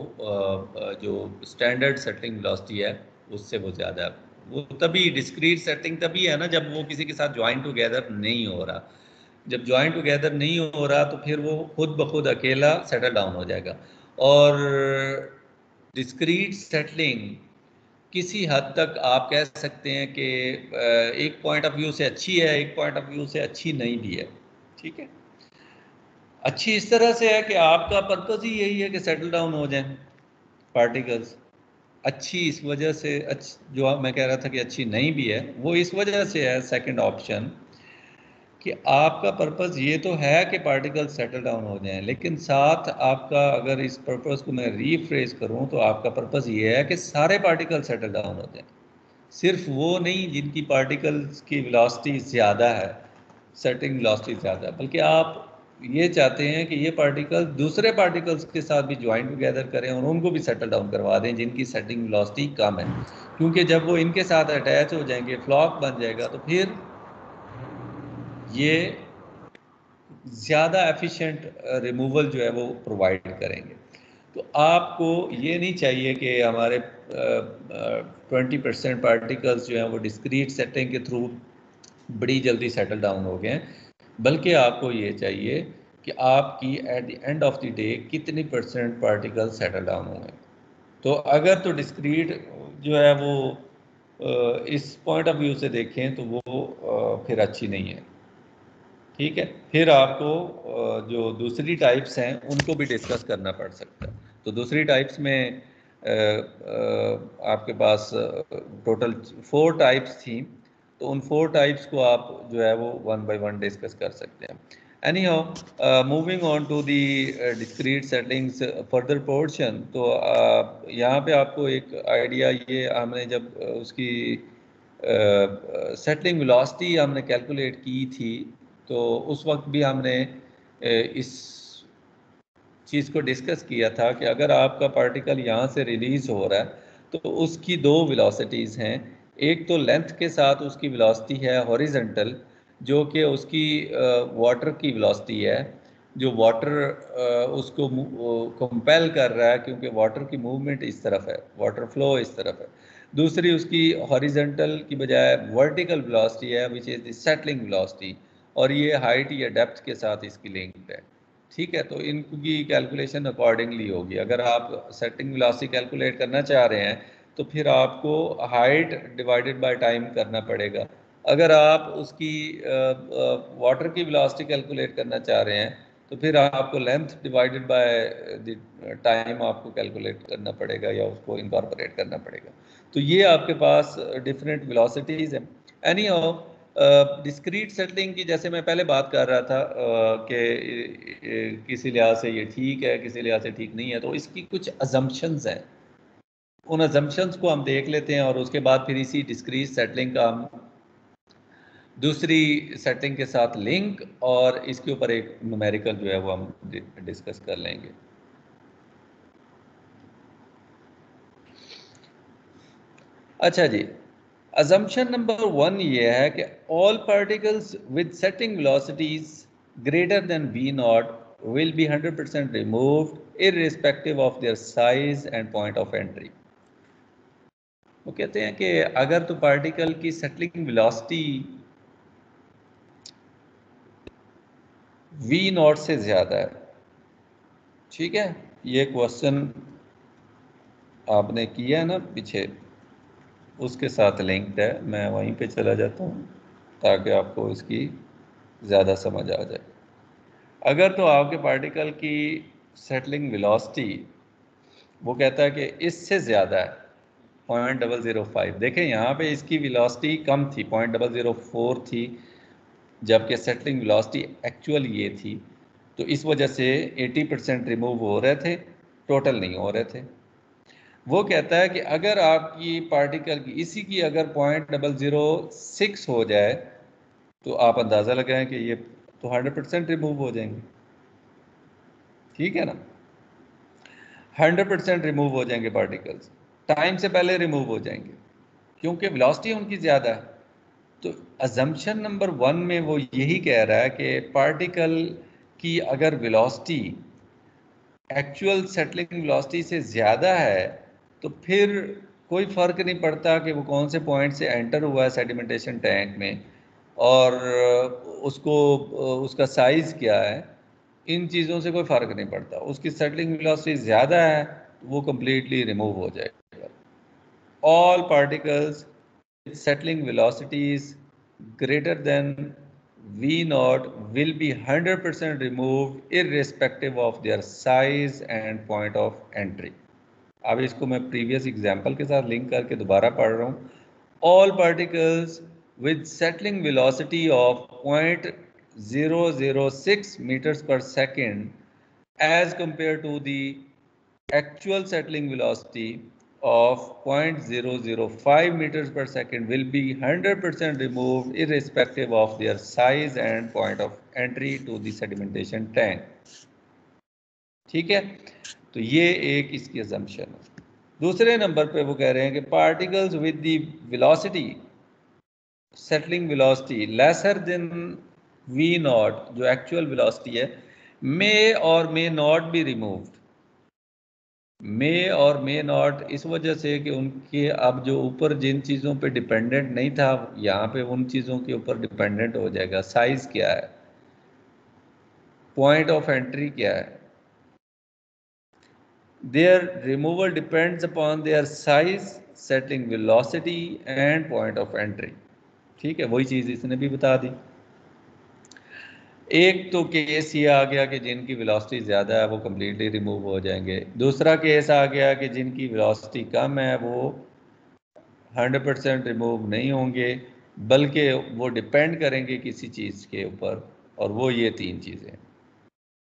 जो स्टैंडर्ड सेटिंग वेलोसिटी है उससे वो ज़्यादा है। वो तभी डिस्क्रीट सेटिंग तभी है ना जब वो किसी के साथ ज्वाइन टुगेदर नहीं हो रहा। जब ज्वाइन टुगेदर नहीं हो रहा तो फिर वो खुद ब खुद अकेला सेटल डाउन हो जाएगा। और डिस्क्रीट सेटलिंग किसी हद तक आप कह सकते हैं कि एक पॉइंट ऑफ व्यू से अच्छी है, एक पॉइंट ऑफ व्यू से अच्छी नहीं भी है। ठीक है, अच्छी इस तरह से है कि आपका पर्पस ही यही है कि सेटल डाउन हो जाएं पार्टिकल्स। अच्छी इस वजह से जो मैं कह रहा था कि अच्छी नहीं भी है, वो इस वजह से है सेकंड ऑप्शन कि आपका पर्पस ये तो है कि पार्टिकल सेटल डाउन हो जाएं, लेकिन साथ आपका, अगर इस पर्पस को मैं रीफ्रेज करूं तो आपका पर्पस ये है कि सारे पार्टिकल सेटल डाउन हो जाएं, सिर्फ वो नहीं जिनकी पार्टिकल्स की वेलोसिटी ज़्यादा है, सेटिंग वेलोसिटी ज़्यादा है, बल्कि आप ये चाहते हैं कि ये पार्टिकल दूसरे पार्टिकल्स के साथ भी ज्वाइन टुगेदर करें और उनको भी सेटल डाउन करवा दें जिनकी सेटिंग वेलोसिटी कम है, क्योंकि जब वो इनके साथ अटैच हो जाएंगे, फ्लॉक बन जाएगा, तो फिर ये ज़्यादा एफिशिएंट रिमूवल जो है वो प्रोवाइड करेंगे। तो आपको ये नहीं चाहिए कि हमारे 20% पार्टिकल्स जो हैं वो डिस्क्रीट सेटिंग के थ्रू बड़ी जल्दी सेटल डाउन हो गए, बल्कि आपको ये चाहिए कि आपकी at the end of the day कितनी परसेंट पार्टिकल सेटल डाउन होंगे। तो अगर तो डिस्क्रीट जो है वो इस पॉइंट ऑफ व्यू से देखें तो वो फिर अच्छी नहीं है। ठीक है, फिर आपको जो दूसरी टाइप्स हैं उनको भी डिस्कस करना पड़ सकता है। तो दूसरी टाइप्स में आपके पास टोटल 4 टाइप्स थी, तो उन 4 टाइप्स को आप जो है वो वन बाय वन डिस्कस कर सकते हैं। Anyhow, moving on to the discrete settings further portion, तो यहाँ पे आपको एक आइडिया, ये हमने जब उसकी सेटलिंग वेलोसिटी हमने कैलकुलेट की थी, तो उस वक्त भी हमने इस चीज़ को डिस्कस किया था कि अगर आपका पार्टिकल यहाँ से रिलीज हो रहा है तो उसकी 2 वेलोसिटीज़ हैं। एक तो लेंथ के साथ उसकी वेलोसिटी है हॉरिजेंटल, जो कि उसकी वाटर की वेलोसिटी है, जो वाटर उसको कंपेल कर रहा है, क्योंकि वाटर की मूवमेंट इस तरफ है, वाटर फ्लो इस तरफ है। दूसरी उसकी हॉरिजेंटल की बजाय वर्टिकल वेलोसिटी है, विच इज़ द सेटलिंग वेलोसिटी, और ये हाइट या डेप्थ के साथ इसकी लिंक है। ठीक है, तो इनकी कैलकुलेशन अकॉर्डिंगली होगी। अगर आप सेटिंग वेलोसिटी कैलकुलेट करना चाह रहे हैं तो फिर आपको हाइट डिवाइडेड बाय टाइम करना पड़ेगा। अगर आप उसकी वाटर की वेलोसिटी कैलकुलेट करना चाह रहे हैं तो फिर आपको length divided by the time आपको कैलकुलेट करना पड़ेगा या उसको इनकॉर्पोरेट करना पड़ेगा। तो ये आपके पास डिफरेंट वेलोसिटीज़ हैं। एनी हाउ, डिस्क्रीट सेटलिंग की जैसे मैं पहले बात कर रहा था कि किसी लिहाज से ये ठीक है, किसी लिहाज से ठीक नहीं है, तो इसकी कुछ अजम्पशंस हैं। उन अजम्पशंस को हम देख लेते हैं और उसके बाद फिर इसी डिस्क्रीट सेटलिंग का हम दूसरी सेटिंग के साथ लिंक और इसके ऊपर एक न्यूमेरिकल जो है वो हम डिस्कस कर लेंगे। अच्छा जी, assumption number 1 ये है कि all particles with setting velocities greater than v naught will be 100% removed irrespective of their size and point of entry। वो कहते हैं कि अगर तो पार्टिकल की सेटलिंग वेलोसिटी वी नॉट से ज़्यादा है। ठीक है, ये क्वेश्चन आपने किया है ना पीछे, उसके साथ लिंक्ड है, मैं वहीं पे चला जाता हूँ ताकि आपको इसकी ज़्यादा समझ आ जाए। अगर तो आपके पार्टिकल की सेटलिंग वेलोसिटी वो कहता है कि इससे ज़्यादा है 0.005, देखें यहाँ पे इसकी वेलोसिटी कम थी, 0.004 थी, जबकि सेटलिंग वेलोसिटी एक्चुअल ये थी, तो इस वजह से 80% रिमूव हो रहे थे, टोटल नहीं हो रहे थे। वो कहता है कि अगर आपकी पार्टिकल की इसी की अगर 0.006 हो जाए तो आप अंदाज़ा लगाएं कि ये तो 100% रिमूव हो जाएंगे। ठीक है ना, 100% रिमूव हो जाएंगे पार्टिकल्स, टाइम से पहले रिमूव हो जाएंगे क्योंकि वेलोसिटी उनकी ज़्यादा है। तो अजम्पशन नंबर 1 में वो यही कह रहा है कि पार्टिकल की अगर वेलोसिटी एक्चुअल सेटलिंग वेलोसिटी से ज़्यादा है तो फिर कोई फ़र्क नहीं पड़ता कि वो कौन से पॉइंट से एंटर हुआ है सेडिमेंटेशन टैंक में और उसको उसका साइज़ क्या है, इन चीज़ों से कोई फ़र्क नहीं पड़ता। उसकी सेटलिंग वेलोसिटी ज़्यादा है वो कम्प्लीटली रिमूव हो जाएगा। All particles settling velocities greater than v naught will be 100% removed irrespective of their size and point of entry। अब इसको मैं प्रीवियस एग्जांपल के साथ लिंक करके दोबारा पढ़ रहा हूँ। All particles with settling velocity of 0.006 meters per second as compared to the actual settling velocity of 0.005 meters per second will be 100% removed irrespective of their size and point of entry to the sedimentation tank। ठीक है, तो ये एक इसकी assumption है। दूसरे number पे वो कह रहे हैं कि particles with the velocity settling velocity lesser than v naught, जो actual velocity है, may or may not be removed। मे और मे नॉट इस वजह से कि उनके अब जो ऊपर जिन चीज़ों पे डिपेंडेंट नहीं था यहाँ पे उन चीज़ों के ऊपर डिपेंडेंट हो जाएगा। साइज क्या है, पॉइंट ऑफ एंट्री क्या है, their removal depends upon their size, setting velocity and point of entry. ठीक है, वही चीज़ इसने भी बता दी। एक तो केस ये आ गया कि जिनकी वेलोसिटी ज़्यादा है वो कम्प्लीटली रिमूव हो जाएंगे। दूसरा केस आ गया कि जिनकी वेलोसिटी कम है वो 100% रिमूव नहीं होंगे, बल्कि वो डिपेंड करेंगे किसी चीज़ के ऊपर, और वो ये तीन चीज़ें।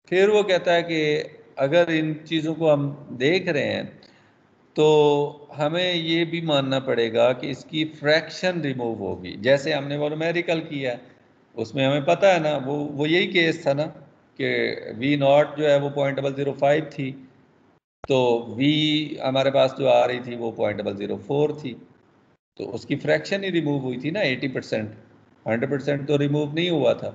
फिर वो कहता है कि अगर इन चीज़ों को हम देख रहे हैं तो हमें ये भी मानना पड़ेगा कि इसकी फ्रैक्शन रिमूव होगी, जैसे हमने वो न्यूमेरिकल किया है उसमें हमें पता है ना, वो यही केस था ना कि वी नॉट जो है वो 0.005 थी, तो वी हमारे पास जो आ रही थी वो 0.004 थी, तो उसकी फ्रैक्शन ही रिमूव हुई थी ना 80%, 100% तो रिमूव नहीं हुआ था।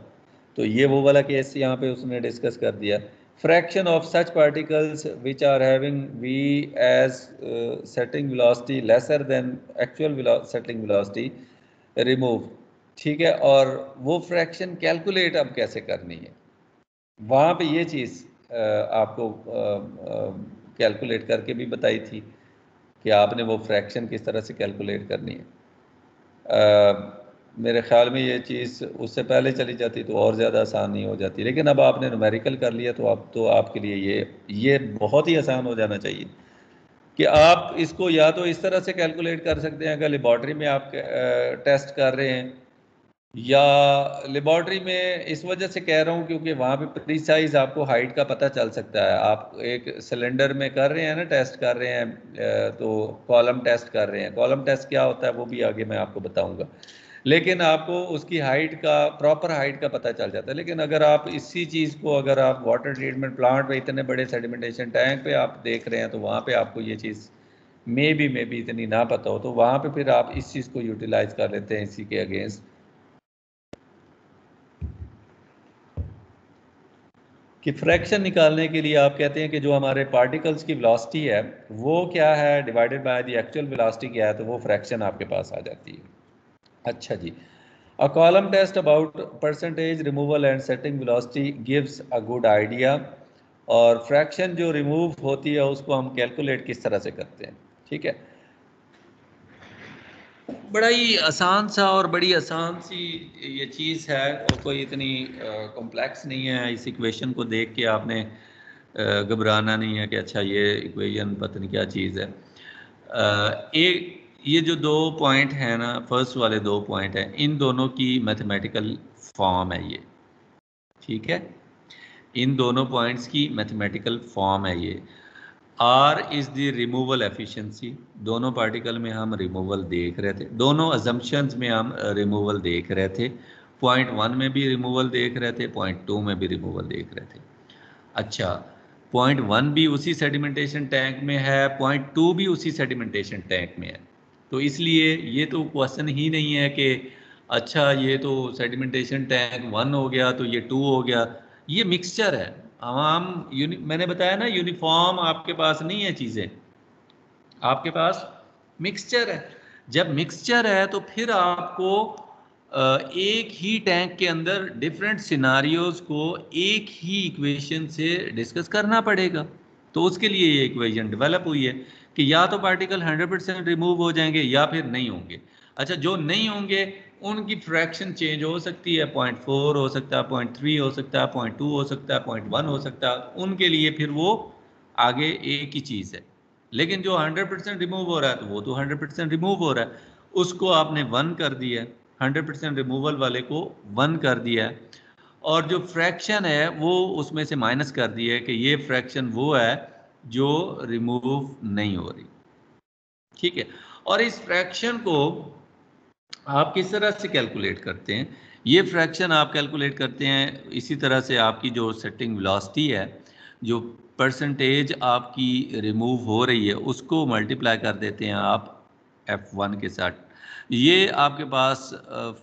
तो ये वो वाला केस यहाँ पे उसने डिस्कस कर दिया। Fraction of such particles which are having v s setting velocity lesser than actual setting velocity remove. ठीक है, और वो फ्रैक्शन कैलकुलेट अब कैसे करनी है, वहाँ पे ये चीज़ आपको कैलकुलेट करके भी बताई थी कि आपने वो फ्रैक्शन किस तरह से कैलकुलेट करनी है। मेरे ख्याल में ये चीज़ उससे पहले चली जाती तो और ज़्यादा आसान नहीं हो जाती, लेकिन अब आपने न्यूमेरिकल कर लिया तो अब तो आपके लिए ये बहुत ही आसान हो जाना चाहिए कि आप इसको या तो इस तरह से कैलकुलेट कर सकते हैं अगर लेबॉर्ट्री में आप टेस्ट कर रहे हैं, या लेबॉर्ट्री में इस वजह से कह रहा हूँ क्योंकि वहाँ पे प्रीसाइज आपको हाइट का पता चल सकता है। आप एक सिलेंडर में कर रहे हैं ना, टेस्ट कर रहे हैं, तो कॉलम टेस्ट कर रहे हैं। कॉलम टेस्ट क्या होता है वो भी आगे मैं आपको बताऊंगा, लेकिन आपको उसकी हाइट का, प्रॉपर हाइट का पता चल जाता है। लेकिन अगर आप इसी चीज़ को अगर आप वाटर ट्रीटमेंट प्लांट पे इतने बड़े सेडिमेंटेशन टैंक पे आप देख रहे हैं तो वहाँ पे आपको ये चीज़ मे भी इतनी ना पता हो, तो वहाँ पे फिर आप इस चीज़ को यूटिलाइज कर लेते हैं इसी के अगेंस्ट कि फ्रैक्शन निकालने के लिए आप कहते हैं कि जो हमारे पार्टिकल्स की वेलोसिटी है वो क्या है divided by the actual velocity क्या है, तो वो फ्रैक्शन आपके पास आ जाती है। अच्छा जी, A column test about percentage removal and setting velocity gives a good idea. और फ्रैक्शन जो रिमूव होती है उसको हम कैलकुलेट किस तरह से करते हैं, ठीक है। बड़ा ही आसान सा और बड़ी आसान सी ये चीज़ है और कोई इतनी कॉम्प्लेक्स नहीं है। इस इक्वेशन को देख के आपने घबराना नहीं है कि अच्छा ये इक्वेशन पता नहीं क्या चीज़ है। एक ये जो 2 पॉइंट हैं ना, फर्स्ट वाले 2 पॉइंट हैं, इन दोनों की मैथमेटिकल फॉर्म है ये, ठीक है। इन दोनों पॉइंट्स की मैथमेटिकल फॉर्म है ये। R is the removal efficiency, दोनों पार्टिकल में हम रिमूवल देख रहे थे, दोनों अजम्पशंस में हम रिमूवल देख रहे थे। पॉइंट 1 में भी रिमूवल देख रहे थे, पॉइंट 2 में भी रिमूवल देख रहे थे। अच्छा, पॉइंट 1 भी उसी सेडिमेंटेशन टैंक में है, पॉइंट 2 भी उसी सेडिमेंटेशन टैंक में है। तो इसलिए ये तो क्वेश्चन ही नहीं है कि अच्छा ये तो सेडिमेंटेशन टैंक 1 हो गया तो ये 2 हो गया, ये मिक्सचर है। मैंने बताया ना यूनिफॉर्म आपके पास नहीं है चीज़ें, आपके पास मिक्सचर है। जब मिक्सचर है तो फिर आपको एक ही टैंक के अंदर डिफरेंट सिनारियोज को एक ही इक्वेशन से डिस्कस करना पड़ेगा। तो उसके लिए ये इक्वेशन डेवलप हुई है कि या तो पार्टिकल 100% रिमूव हो जाएंगे या फिर नहीं होंगे। अच्छा, जो नहीं होंगे उनकी फ्रैक्शन चेंज हो सकती है, 0.4 हो सकता है, 0.3 हो सकता है, 0.2 हो सकता है, 0.1 हो सकता है। उनके लिए फिर वो आगे एक ही चीज़ है। लेकिन जो 100% रिमूव हो रहा है तो वो तो 100% रिमूव हो रहा है, उसको आपने 1 कर दिया है, 100% रिमूवल वाले को 1 कर दिया है, और जो फ्रैक्शन है वो उसमें से माइनस कर दिया है कि ये फ्रैक्शन वो है जो रिमूव नहीं हो रही, ठीक है। और इस फ्रैक्शन को आप किस तरह से कैलकुलेट करते हैं? ये फ्रैक्शन आप कैलकुलेट करते हैं इसी तरह से, आपकी जो सेटिंग वेलोसिटी है, जो परसेंटेज आपकी रिमूव हो रही है, उसको मल्टीप्लाई कर देते हैं आप F1 के साथ। ये आपके पास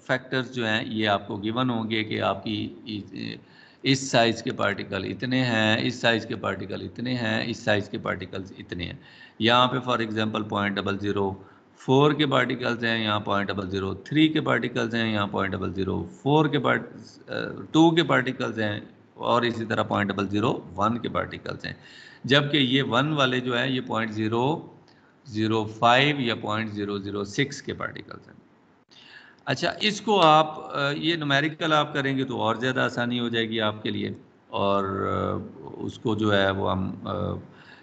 फैक्टर्स जो हैं ये आपको गिवन होंगे कि आपकी इस साइज़ के पार्टिकल इतने हैं, इस साइज़ के पार्टिकल इतने हैं, इस साइज़ के पार्टिकल्स इतने हैं। यहाँ पे फॉर एग्जांपल 0.004 के पार्टिकल्स हैं, यहाँ 0.003 के पार्टिकल्स हैं, यहाँ 0.004 के 2 के पार्टिकल्स हैं, और इसी तरह 0.001 के पार्टिकल्स हैं। जबकि ये 1 वाले जो है ये 0.005 या 0.006 के पार्टिकल्स हैं। अच्छा, इसको आप ये न्यूमेरिकल आप करेंगे तो और ज़्यादा आसानी हो जाएगी आपके लिए, और उसको जो है वो हम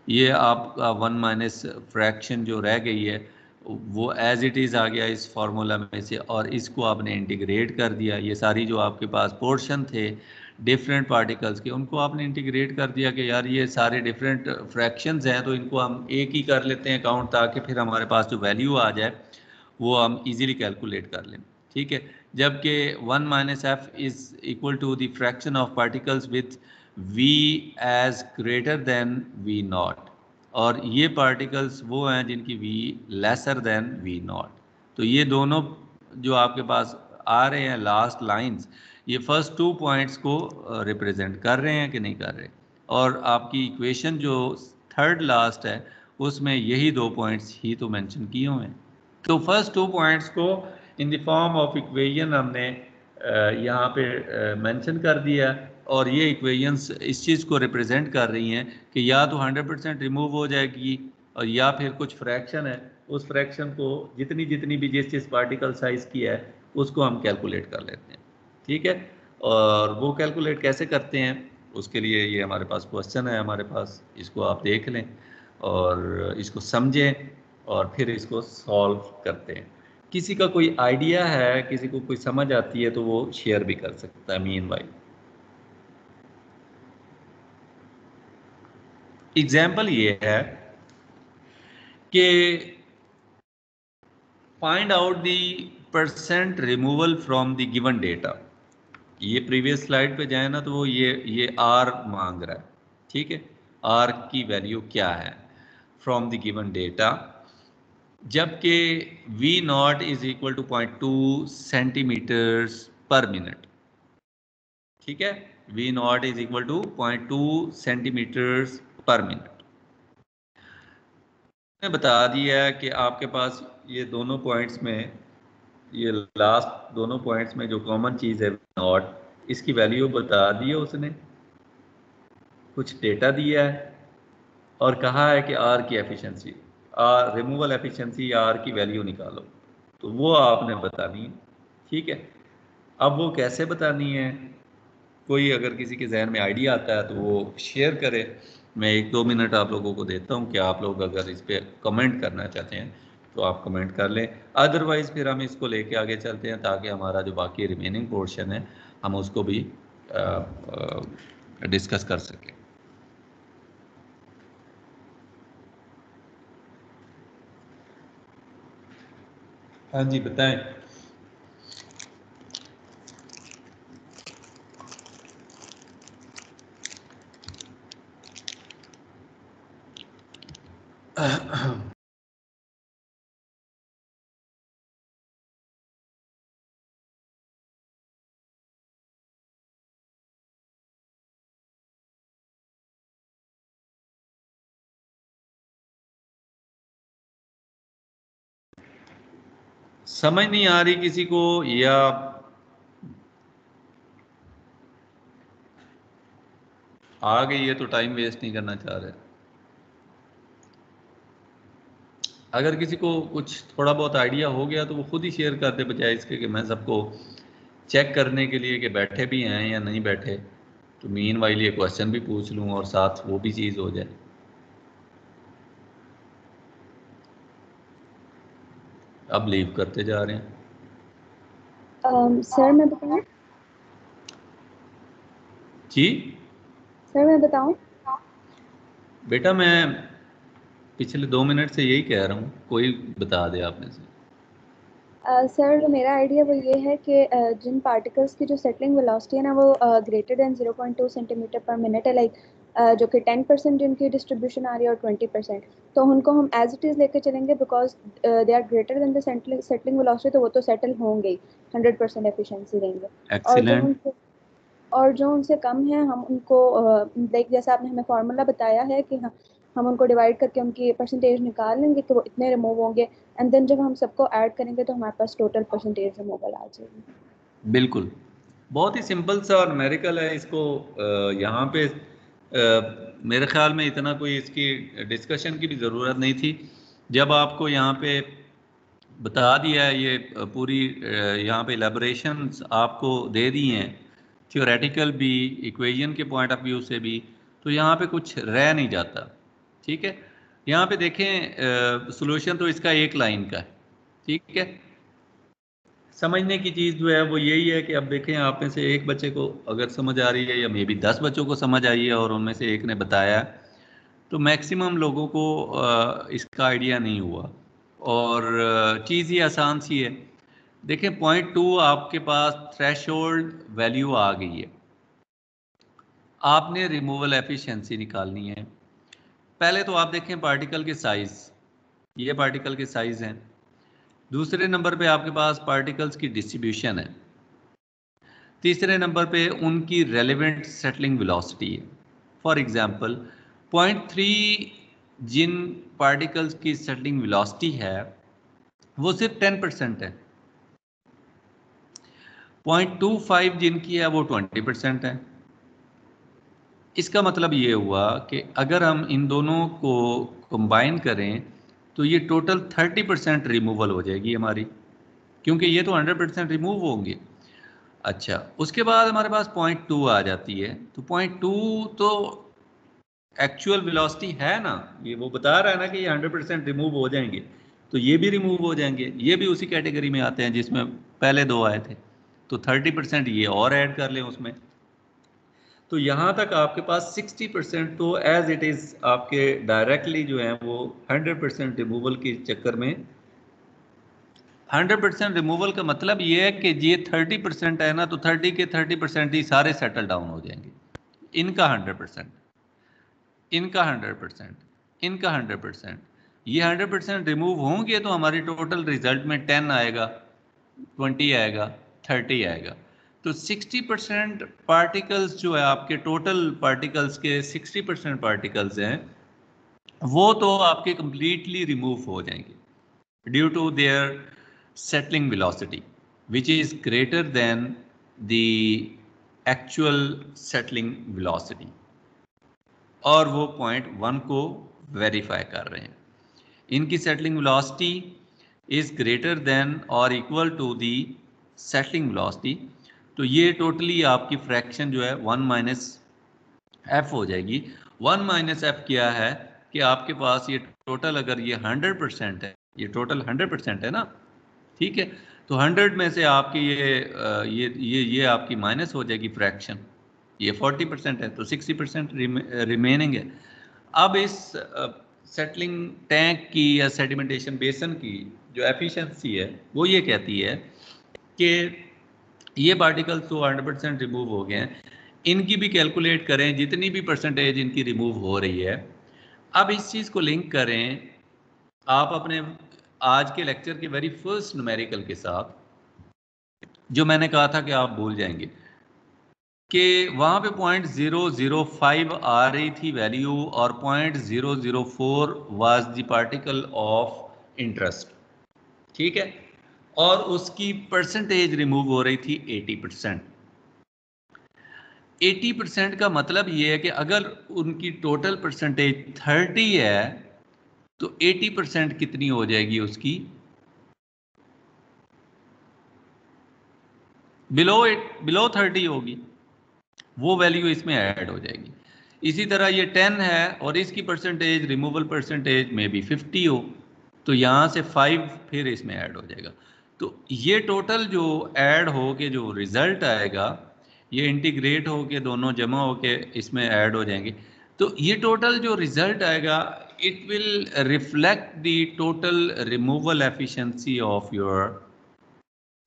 ये आपका 1 माइनस फ्रैक्शन जो रह गई है वो एज इट इज़ आ गया इस फार्मूला में से, और इसको आपने इंटीग्रेट कर दिया। ये सारी जो आपके पास पोर्शन थे डिफरेंट पार्टिकल्स के, उनको आपने इंटीग्रेट कर दिया कि यार ये सारे डिफरेंट फ्रैक्शंस हैं तो इनको हम एक ही कर लेते हैं काउंट, ताकि फिर हमारे पास जो वैल्यू आ जाए वो हम इजीली कैलकुलेट कर लें, ठीक है। जबकि 1 minus f is equal to the fraction of particles with v s greater than v naught, और ये पार्टिकल्स वो हैं जिनकी v lesser than v naught. तो ये दोनों जो आपके पास आ रहे हैं लास्ट लाइंस, ये फर्स्ट 2 पॉइंट्स को रिप्रेजेंट कर रहे हैं कि नहीं कर रहे, और आपकी इक्वेशन जो थर्ड लास्ट है उसमें यही 2 पॉइंट्स ही तो मेंशन किए हुए हैं। तो फर्स्ट 2 पॉइंट्स को in the form of equation हमने यहाँ पे मेंशन कर दिया, और ये इक्वेशंस इस चीज़ को रिप्रेजेंट कर रही हैं कि या तो 100% रिमूव हो जाएगी, और या फिर कुछ फ्रैक्शन है, उस फ्रैक्शन को जितनी जितनी भी जिस पार्टिकल साइज़ की है उसको हम कैलकुलेट कर लेते हैं, ठीक है। और वो कैलकुलेट कैसे करते हैं उसके लिए ये हमारे पास क्वेश्चन है हमारे पास, इसको आप देख लें और इसको समझें और फिर इसको सॉल्व करते हैं। किसी का कोई आइडिया है, किसी को कोई समझ आती है तो वो शेयर भी कर सकता है। मीन भाई एग्जाम्पल ये है कि find out the percent removal from the given data. ये प्रीवियस स्लाइड पे जाए ना तो वो ये आर मांग रहा है, ठीक है। आर की वैल्यू क्या है फ्रॉम द गिवन डेटा, जबकि v not is equal to 0.2 centimetres per minute, ठीक है। v not is equal to 0.2 centimetres per minute. मैंने बता दिया है कि आपके पास ये दोनों पॉइंट्स में ये लास्ट दोनों पॉइंट्स में जो कॉमन चीज़ है नॉट, इसकी वैल्यू बता दी है उसने, कुछ डेटा दिया है और कहा है कि आर की एफिशिएंसी, आर रिमूवल एफिशिएंसी या आर की वैल्यू निकालो, तो वो आपने बतानी है। ठीक है, अब वो कैसे बतानी है, कोई अगर किसी के जहन में आइडिया आता है तो वो शेयर करे। मैं 1-2 मिनट आप लोगों को देता हूँ कि आप लोग अगर इस पर कमेंट करना चाहते हैं तो आप कमेंट कर लें, अदरवाइज फिर हम इसको लेके आगे चलते हैं ताकि हमारा जो बाकी रिमेनिंग पोर्शन है हम उसको भी डिस्कस कर सकें। हाँ जी बताएं। समझ नहीं आ रही किसी को, या आ गई है तो टाइम वेस्ट नहीं करना चाह रहे? अगर किसी को कुछ थोड़ा बहुत आइडिया हो गया तो वो खुद ही शेयर कर दे, बजाय इसके कि मैं सबको चेक करने के लिए कि बैठे भी हैं या नहीं बैठे, तो मीन वाइल ये क्वेश्चन भी पूछ लूँ और साथ वो भी चीज़ हो जाए। अब लीव करते जा रहे हैं। सर मैं बताऊं? जी सर मैं बताऊं? बेटा मैं पिछले 2 मिनट से यही कह रहा हूँ, कोई बता दे आप में से। सर मेरा आइडिया वो ये है कि जिन पार्टिकल्स की जो सेटलिंग वेलोसिटी है ना वो ग्रेटर देन 0.2 सेंटीमीटर पर मिनट है, लाइक जो कि 10% जिनकी डिस्ट्रीब्यूशन आ रही है और 20%, तो उनको हम एज इट इज़ लेके चलेंगे because they are greater than the settling velocity, तो वो तो सेटल होंगे ही, 100% एफिशिएंसी देंगे। एक्सीलेंट। और जो उनसे कम है हम उनको लाइक जैसे आपने हमें फार्मूला बताया है कि हम उनको डिवाइड करके उनकी परसेंटेज निकाल लेंगे कि वो इतने रिमूव होंगे, एंड देन जब हम सबको ऐड करेंगे तो हमारे पास टोटल परसेंटेज रिमूवल आ जाएगी। बिल्कुल, बहुत ही सिंपल सा न्यूमेरिकल है। इसको यहाँ पे मेरे ख्याल में इतना कोई इसकी डिस्कशन की भी ज़रूरत नहीं थी। जब आपको यहाँ पे बता दिया है, ये पूरी यहाँ पे एलेबोरेशंस आपको दे दी हैं, थ्योरेटिकल भी, इक्वेशन के पॉइंट ऑफ व्यू से भी, तो यहाँ पे कुछ रह नहीं जाता। ठीक है, यहाँ पे देखें सॉल्यूशन तो इसका एक लाइन का है। ठीक है, समझने की चीज़ जो है वो यही है कि अब देखें आप में से एक बच्चे को अगर समझ आ रही है या मे बी 10 बच्चों को समझ आई है और उनमें से एक ने बताया, तो मैक्सिमम लोगों को इसका आइडिया नहीं हुआ। और चीज़ ही आसान सी है। देखें 0.2 आपके पास थ्रेशोल्ड वैल्यू आ गई है, आपने रिमूवल एफिशिएंसी निकालनी है। पहले तो आप देखें पार्टिकल के साइज़, ये पार्टिकल के साइज़ हैं। दूसरे नंबर पे आपके पास पार्टिकल्स की डिस्ट्रीब्यूशन है। तीसरे नंबर पे उनकी रेलेवेंट सेटलिंग वेलोसिटी है। फॉर एग्जांपल 0.3 जिन पार्टिकल्स की सेटलिंग वेलोसिटी है वो सिर्फ 10% है। 0.25 जिनकी है वो 20% है। इसका मतलब ये हुआ कि अगर हम इन दोनों को कंबाइन करें तो ये टोटल 30% रिमूवल हो जाएगी हमारी, क्योंकि ये तो 100% रिमूव होंगे। अच्छा, उसके बाद हमारे पास 0.2 आ जाती है, तो 0.2 तो एक्चुअल वेलोसिटी है ना, ये वो बता रहा है ना कि ये 100% रिमूव हो जाएंगे, तो ये भी रिमूव हो जाएंगे, ये भी उसी कैटेगरी में आते हैं जिसमें पहले दो आए थे, तो 30% ये और ऐड कर लें उसमें, तो यहाँ तक आपके पास 60% तो एज इट इज़ आपके डायरेक्टली जो है वो 100% रिमूवल के चक्कर में। 100% रिमूवल का मतलब ये है कि ये 30% है ना, तो 30 के 30% ही सारे सेटल डाउन हो जाएंगे। इनका 100%, इनका 100%, इनका 100%, ये 100% रिमूव होंगे तो हमारी टोटल रिजल्ट में 10 आएगा, 20 आएगा, 30 आएगा। तो 60% पार्टिकल्स जो है आपके टोटल पार्टिकल्स के 60% पार्टिकल्स हैं वो तो आपके कंप्लीटली रिमूव हो जाएंगे due to their settling velocity which is greater than the actual settling velocity, और वो पॉइंट 1 को वेरीफाई कर रहे हैं। इनकी settling velocity is greater than और equal to the settling velocity, तो ये टोटली आपकी फ्रैक्शन जो है 1 माइनस एफ हो जाएगी। 1 माइनस एफ क्या है कि आपके पास ये टोटल, अगर ये 100% है, ये टोटल 100% है ना, ठीक है, तो 100 में से आपकी ये आपकी माइनस हो जाएगी फ्रैक्शन, ये 40% है, तो 60% रिमेनिंग है। अब इस सेटलिंग टैंक की या सेडिमेंटेशन बेसन की जो एफिशिएंसी है वो ये कहती है कि ये पार्टिकल्स तो 100% रिमूव हो गए हैं, इनकी भी कैलकुलेट करें जितनी भी परसेंटेज इनकी रिमूव हो रही है। अब इस चीज़ को लिंक करें आप अपने आज के लेक्चर के वेरी फर्स्ट न्यूमेरिकल के साथ, जो मैंने कहा था कि आप भूल जाएंगे, कि वहाँ पे 0.005 आ रही थी वैल्यू और 0.004 was the particle of interest, ठीक है, और उसकी परसेंटेज रिमूव हो रही थी 80%। 80% का मतलब ये है कि अगर उनकी टोटल परसेंटेज 30 है तो 80% कितनी हो जाएगी उसकी, बिलो 30 होगी, वो वैल्यू इसमें ऐड हो जाएगी। इसी तरह ये 10 है और इसकी परसेंटेज, रिमूवल परसेंटेज में भी 50 हो, तो यहाँ से 5 फिर इसमें ऐड हो जाएगा। तो ये टोटल जो ऐड हो के जो रिजल्ट आएगा, ये इंटीग्रेट हो के दोनों जमा हो के इसमें ऐड हो जाएंगे, तो ये टोटल जो रिजल्ट आएगा it will reflect the total removal efficiency of your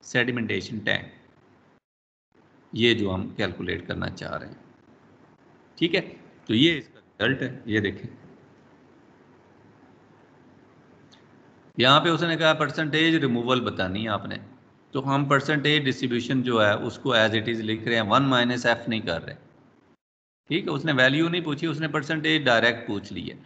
sedimentation tank, ये जो हम कैलकुलेट करना चाह रहे हैं, ठीक है। तो ये इसका रिजल्ट है, ये देखें यहाँ पे उसने कहा परसेंटेज रिमूवल बतानी है आपने, तो हम परसेंटेज डिस्ट्रीब्यूशन जो है उसको एज इट इज लिख रहे हैं, 1 माइनस एफ नहीं कर रहे, ठीक है। उसने वैल्यू नहीं पूछी, उसने परसेंटेज डायरेक्ट पूछ ली है।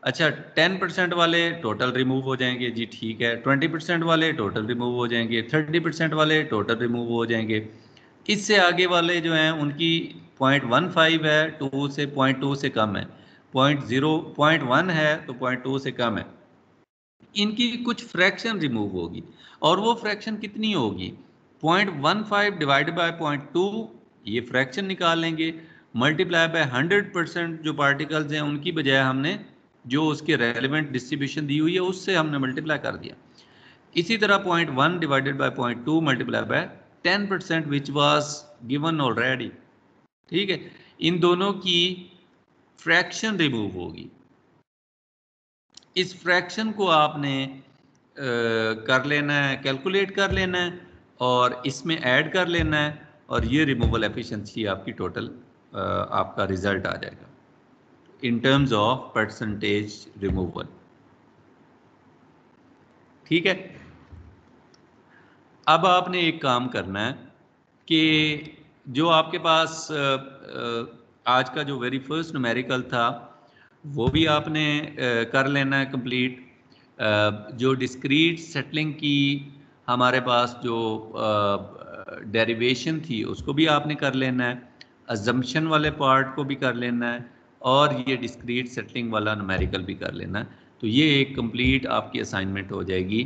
अच्छा, 10% वाले टोटल रिमूव हो जाएंगे जी, ठीक है, 20% वाले टोटल रिमूव हो जाएंगे, 30% वाले टोटल रिमूव हो जाएंगे। इससे आगे वाले जो हैं उनकी 0.15 है, 2 से 0.2 से कम है, 0.1 है तो 0.2 से कम है, इनकी कुछ फ्रैक्शन रिमूव होगी, और वो फ्रैक्शन कितनी होगी, 0.15 डिवाइडेड बाय 0.2, ये फ्रैक्शन निकाल लेंगे, मल्टीप्लाई बाय 100% जो पार्टिकल्स हैं उनकी बजाय हमने जो उसके रेलेवेंट डिस्ट्रीब्यूशन दी हुई है उससे हमने मल्टीप्लाई कर दिया। इसी तरह 0.1 divided by 0.2 multiply by 10% which was given already, ठीक है। इन दोनों की फ्रैक्शन रिमूव होगी, इस फ्रैक्शन को आपने कर लेना है, कैलकुलेट कर लेना है और इसमें ऐड कर लेना है, और ये रिमूवल एफिशिएंसी आपकी टोटल आपका रिजल्ट आ जाएगा इन टर्म्स ऑफ परसेंटेज रिमूवल, ठीक है। अब आपने एक काम करना है कि जो आपके पास आज का जो वेरी फर्स्ट न्यूमेरिकल था वो भी आपने कर लेना है कंप्लीट। जो डिस्क्रीट सेटलिंग की हमारे पास जो डेरिवेशन थी उसको भी आपने कर लेना है, अजम्पशन वाले पार्ट को भी कर लेना है, और ये डिस्क्रीट सेटलिंग वाला न्यूमेरिकल भी कर लेना है। तो ये एक कंप्लीट आपकी असाइनमेंट हो जाएगी,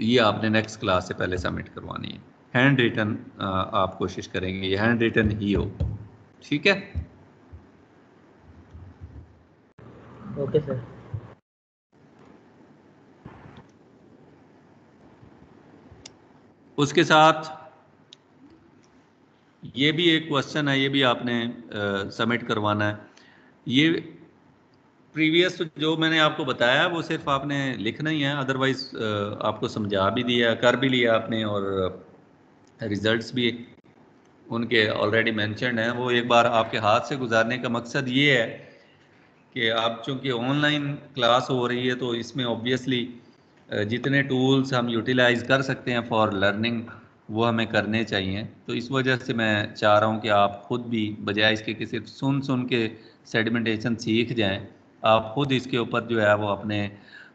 ये आपने नेक्स्ट क्लास से पहले सबमिट करवानी है। हैंड रिटन आप कोशिश करेंगे ये हैंड रिटन ही हो, ठीक है। Okay sir. उसके साथ ये भी एक क्वेश्चन है, ये भी आपने सबमिट करवाना है। ये प्रीवियस जो मैंने आपको बताया वो सिर्फ आपने लिखना ही है, अदरवाइज आपको समझा भी दिया, कर भी लिया आपने, और रिजल्ट्स भी उनके ऑलरेडी मेंशन्ड हैं। वो एक बार आपके हाथ से गुजारने का मकसद ये है कि आप चूँकि ऑनलाइन क्लास हो रही है तो इसमें ऑब्वियसली जितने टूल्स हम यूटिलाइज कर सकते हैं फॉर लर्निंग वो हमें करने चाहिए। तो इस वजह से मैं चाह रहा हूँ कि आप खुद भी बजाय इसके कि सिर्फ सुन के सेडिमेंटेशन सीख जाएं, आप खुद इसके ऊपर जो है वो अपने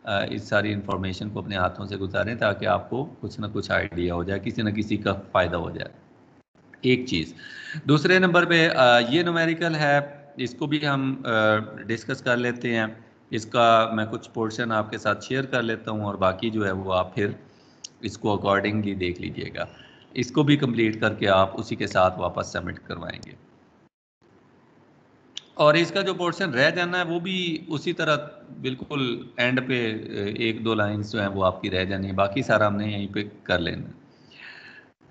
इस सारी इंफॉर्मेशन को अपने हाथों से गुजारें ताकि आपको कुछ ना कुछ आइडिया हो जाए, किसी न किसी का फ़ायदा हो जाए। एक चीज़। दूसरे नंबर पे ये न्यूमेरिकल है, इसको भी हम डिस्कस कर लेते हैं। इसका मैं कुछ पोर्शन आपके साथ शेयर कर लेता हूँ और बाकी जो है वो आप फिर इसको अकॉर्डिंगली देख लीजिएगा। इसको भी कंप्लीट करके आप उसी के साथ वापस सबमिट करवाएंगे और इसका जो पोर्शन रह जाना है वो भी उसी तरह बिल्कुल एंड पे 1-2 लाइंस जो हैं वो आपकी रह जानी है, बाकी सारा हमने यहीं पे कर लेना है।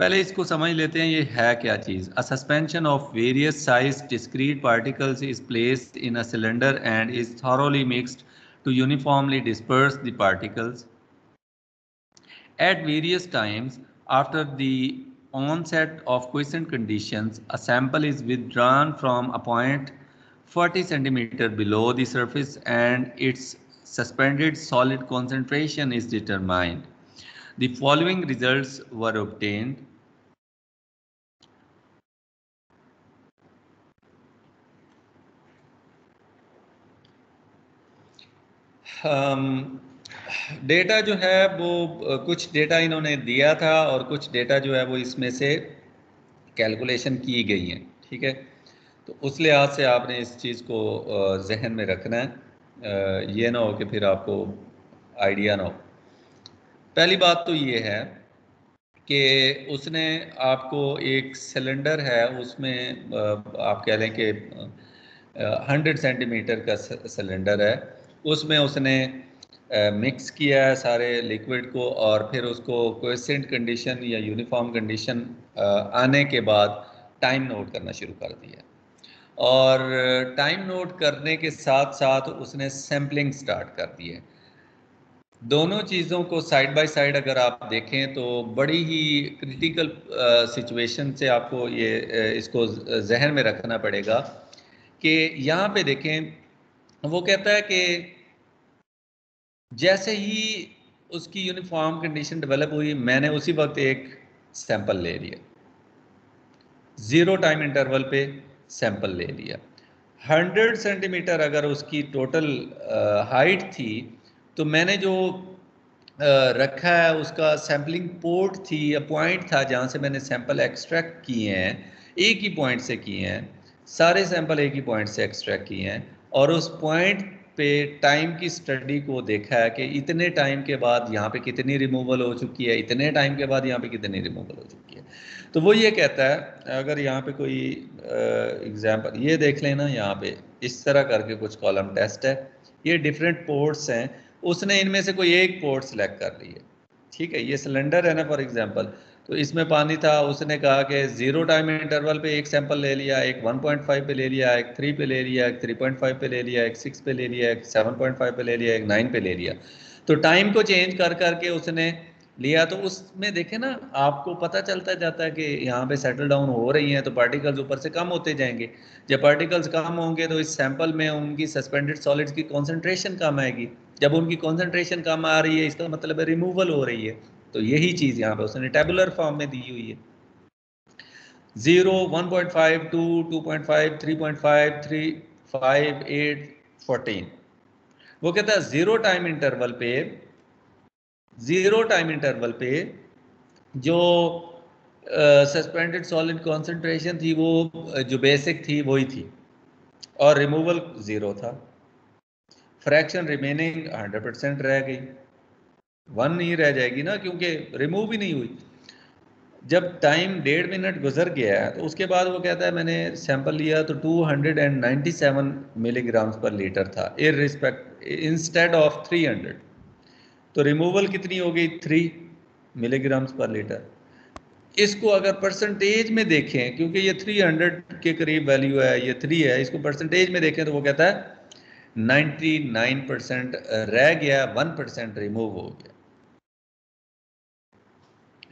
पहले इसको समझ लेते हैं ये है क्या चीज़। A suspension of various size discrete particles is placed in a cylinder and is thoroughly mixed to uniformly disperse the particles at various times. After the onset of quiescent conditions, a sample is withdrawn from a point 40 centimeter below the surface and its suspended solid concentration is determined. The following results were obtained. Data जो है वो कुछ data इन्होंने दिया था और कुछ data जो है वो इसमें से कैलकुलेशन की गई हैं, ठीक है। तो उस लिहाज से आपने इस चीज़ को जहन में रखना है, ये ना हो कि फिर आपको आइडिया ना हो। पहली बात तो ये है कि उसने आपको एक सिलेंडर है, उसमें आप कह लें कि 100 सेंटीमीटर का सिलेंडर है, उसमें उसने मिक्स किया है सारे लिक्विड को और फिर उसको क्विसेंट कंडीशन या यूनिफॉर्म कंडीशन आने के बाद टाइम नोट करना शुरू कर दिया और टाइम नोट करने के साथ साथ उसने सैम्पलिंग स्टार्ट कर दी है। दोनों चीज़ों को साइड बाय साइड अगर आप देखें तो बड़ी ही क्रिटिकल सिचुएशन से आपको ये इसको जहन में रखना पड़ेगा कि यहाँ पे देखें, वो कहता है कि जैसे ही उसकी यूनिफॉर्म कंडीशन डेवलप हुई, मैंने उसी वक्त एक सैंपल ले लिया, 0 टाइम इंटरवल पे सैंपल ले लिया। 100 सेंटीमीटर अगर उसकी टोटल हाइट थी तो मैंने जो रखा है उसका सैम्पलिंग पोर्ट थी या पॉइंट था जहाँ से मैंने सैंपल एक्सट्रैक्ट किए हैं, एक ही पॉइंट से किए हैं, सारे सैंपल एक ही पॉइंट से एक्सट्रैक्ट किए हैं और उस पॉइंट पे टाइम की स्टडी को देखा है कि इतने टाइम के बाद यहाँ पे कितनी रिमूवल हो चुकी है, इतने टाइम के बाद यहाँ पे कितनी रिमूवल हो चुकी है। तो वो ये कहता है, अगर यहाँ पे कोई एग्जाम्पल ये देख लेना, यहाँ पे इस तरह करके कुछ कॉलम टेस्ट है, ये डिफरेंट पोर्ट्स हैं, उसने इनमें से कोई एक पोर्ट सेलेक्ट कर ली है, ठीक है। ये सिलेंडर है ना फॉर एग्जांपल, तो इसमें पानी था, उसने कहा कि 0 टाइम इंटरवल पे एक सैंपल ले लिया, एक 1.5 पे ले लिया, एक 3 पे ले लिया, एक 3.5 पे ले लिया, एक 6 पे ले लिया, एक 7.5 पे ले लिया, एक 9 पे ले लिया। तो टाइम को चेंज कर करके उसने लिया, तो उसमें देखे ना आपको पता चलता जाता है कि यहाँ पे सेटल डाउन हो रही हैं तो पार्टिकल्स ऊपर से कम होते जाएंगे। जब पार्टिकल्स कम होंगे तो इस सैंपल में उनकी सस्पेंडेड सॉलिड्स की कॉन्सेंट्रेशन कम आएगी। जब उनकी कॉन्सेंट्रेशन कम आ रही है इसका मतलब है रिमूवल हो रही है। तो यही चीज़ यहाँ पे उसने टेबुलर फॉर्म में दी हुई है, 0, 1.5, 2, 2.5, 3.5, 3, 5, 8, 14। वो कहता है 0 टाइम इंटरवल पे जो सस्पेंडेड सॉलिड कॉन्सेंट्रेशन थी वो जो बेसिक थी वही थी और रिमूवल 0 था। फ्रैक्शन रिमेनिंग 100% रह गई, 1 नहीं रह जाएगी ना, क्योंकि रिमूव ही नहीं हुई। जब टाइम 1.5 मिनट गुजर गया तो उसके बाद वो कहता है मैंने सैंपल लिया तो 297 मिलीग्राम्स पर लीटर था इंस्टेड ऑफ 300। तो रिमूवल कितनी हो गई, 3 मिलीग्राम्स पर लीटर। इसको अगर परसेंटेज में देखें, क्योंकि ये 300 के करीब वैल्यू है, ये 3 है, इसको परसेंटेज में देखें तो वो कहता है 99% रह गया, 1% रिमूव हो गया।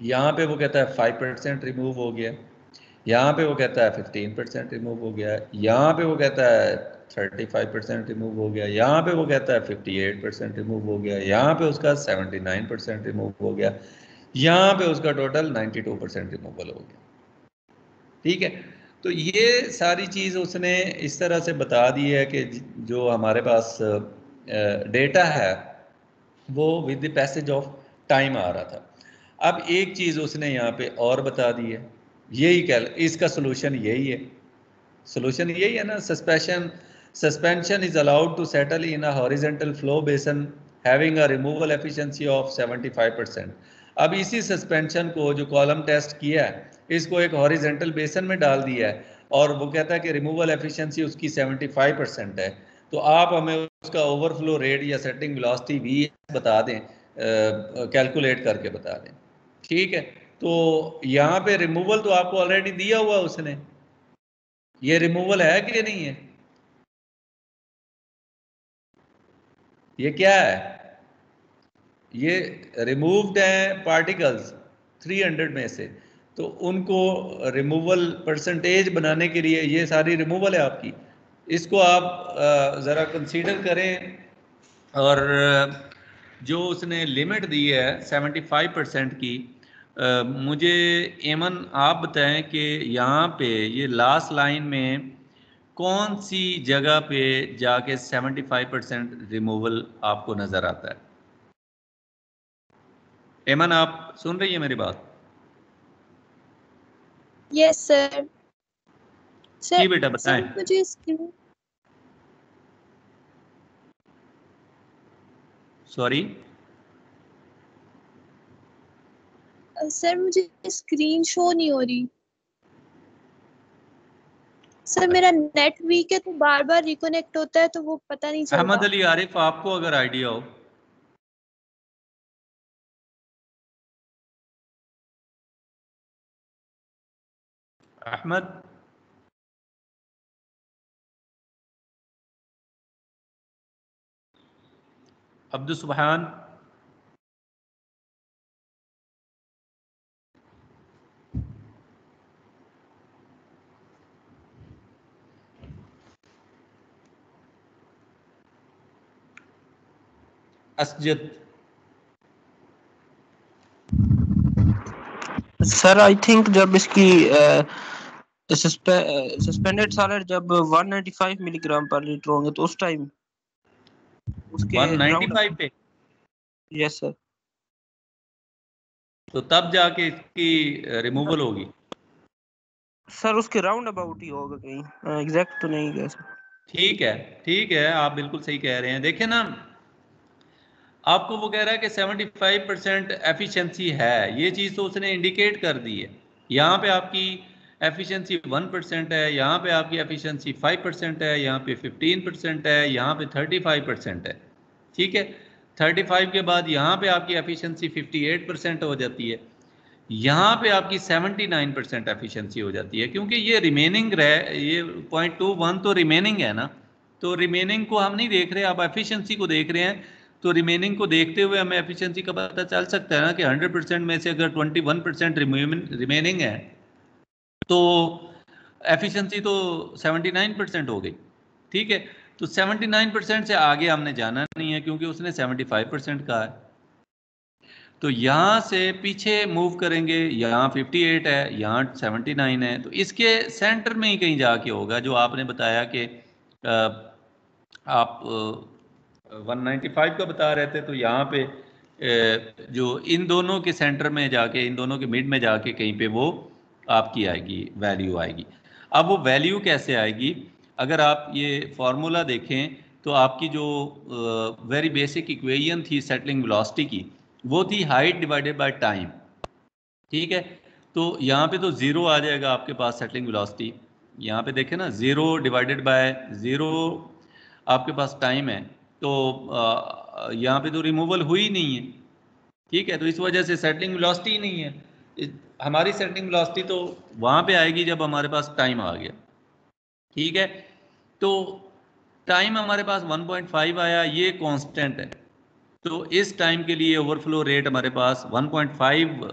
यहाँ पे वो कहता है 5% रिमूव हो गया, यहाँ पे वो कहता है 15% रिमूव हो गया, यहाँ पे वो कहता है 35% रिमूव हो गया, यहाँ पे वो कहता है 58% रिमूव हो गया, यहाँ पे उसका 79% रिमूव हो गया, यहाँ पे उसका टोटल 92% रिमूवल हो गया, ठीक है। तो ये सारी चीज़ उसने इस तरह से बता दी है कि जो हमारे पास डेटा है वो with the passage of time आ रहा था। अब एक चीज़ उसने यहाँ पे और बता दी है, यही इसका सोल्यूशन यही है, सोल्यूशन यही है ना, suspension is allowed to settle in a horizontal flow basin having a removal efficiency of 75%। अब इसी सस्पेंशन को जो कॉलम टेस्ट किया है, इसको एक हॉरिजॉन्टल बेसन में डाल दिया है और वो कहता है कि रिमूवल एफिशिएंसी उसकी 75% है। तो आप हमें उसका ओवरफ्लो रेट या सेटिंग वेलोसिटी भी बता दें, कैलकुलेट करके बता दें। ठीक है, तो यहाँ पे रिमूवल तो आपको ऑलरेडी दिया हुआ उसने, ये रिमूवल है कि नहीं है? ये क्या है? ये रिमूव्ड है पार्टिकल्स 300 में से, तो उनको रिमूवल परसेंटेज बनाने के लिए ये सारी रिमूवल है आपकी, इसको आप ज़रा कंसीडर करें। और जो उसने लिमिट दी है 75% की, मुझे एमन आप बताएं कि यहाँ पे ये लास्ट लाइन में कौन सी जगह पे जाके 75% रिमूवल आपको नजर आता है? एमन आप सुन रही है मेरी बात? Yes sir. जी बेटा बताएं। सर मुझे स्क्रीन सॉरी सर मुझे स्क्रीन शो नहीं हो रही सर। मेरा नेट वीक है तो बार बार रिकनेक्ट होता है तो वो पता नहीं चल अहमद रहा। अली आरिफ, आपको अगर आइडिया हो। अहमद, अब्दुल सुबहान, असजद, सर आई थिंक जब इसकी सस्पेंडेड सॉलिड जब 195 मिलीग्राम पर लीटर होंगे तो उस टाइम उसके 195 पे, यस सर। तो तब जाके इसकी रिमूवल होगी। सर उसके राउंड अबाउट ही होगा कहीं, एग्जैक्ट तो नहीं कह सकते। ठीक है, ठीक है, आप बिल्कुल सही कह रहे हैं। देखें ना, आपको वो कह रहा है कि 75% एफिशिएंसी है, ये चीज़ तो उसने इंडिकेट कर दी है। यहाँ पे आपकी एफिशिएंसी 1% है, यहाँ पे आपकी एफिशिएंसी 5% है, यहाँ पे 15% है, यहाँ पे 35% है। ठीक है, 35 के बाद यहाँ पे आपकी एफिशिएंसी 58% हो जाती है, यहाँ पे आपकी 79% एफिशिएंसी हो जाती है, क्योंकि ये रिमेनिंग ये 0.21 तो रिमेनिंग है ना, तो रिमेनिंग को हम नहीं देख रहे, आप एफिशिएंसी को देख रहे हैं। तो रिमेनिंग को देखते हुए हमें एफिशिएंसी का पता चल सकता है ना कि 100% में से अगर 21% रिमेनिंग है तो एफिशिएंसी तो 79% हो गई। ठीक है, तो 79% से आगे हमने जाना नहीं है क्योंकि उसने 75% कहा है। तो यहाँ से पीछे मूव करेंगे, यहाँ 58 है, यहाँ 79 है, तो इसके सेंटर में ही कहीं जाके होगा जो आपने बताया कि आप 195 का बता रहे थे, तो यहाँ पे जो इन दोनों के सेंटर में जाके, इन दोनों के मिड में जाके कहीं पे वो आपकी आएगी, वैल्यू आएगी। अब वो वैल्यू कैसे आएगी? अगर आप ये फॉर्मूला देखें तो आपकी जो वेरी बेसिक इक्वेशन थी सेटलिंग वेलोसिटी की, वो थी हाइट डिवाइडेड बाय टाइम। ठीक है, तो यहाँ पे तो ज़ीरो आ जाएगा आपके पास सेटलिंग वेलोसिटी, यहाँ पे देखें ना, ज़ीरो डिवाइडेड बाय ज़ीरो आपके पास टाइम है, तो यहाँ पे तो रिमूवल हुई नहीं है। ठीक है, तो इस वजह से सेटलिंग वेलोसिटी ही नहीं है। हमारी सेटलिंग वेलोसिटी तो वहाँ पे आएगी जब हमारे पास टाइम आ गया। ठीक है, तो टाइम हमारे पास 1.5 आया, ये कांस्टेंट है, तो इस टाइम के लिए ओवरफ्लो रेट हमारे पास 1.5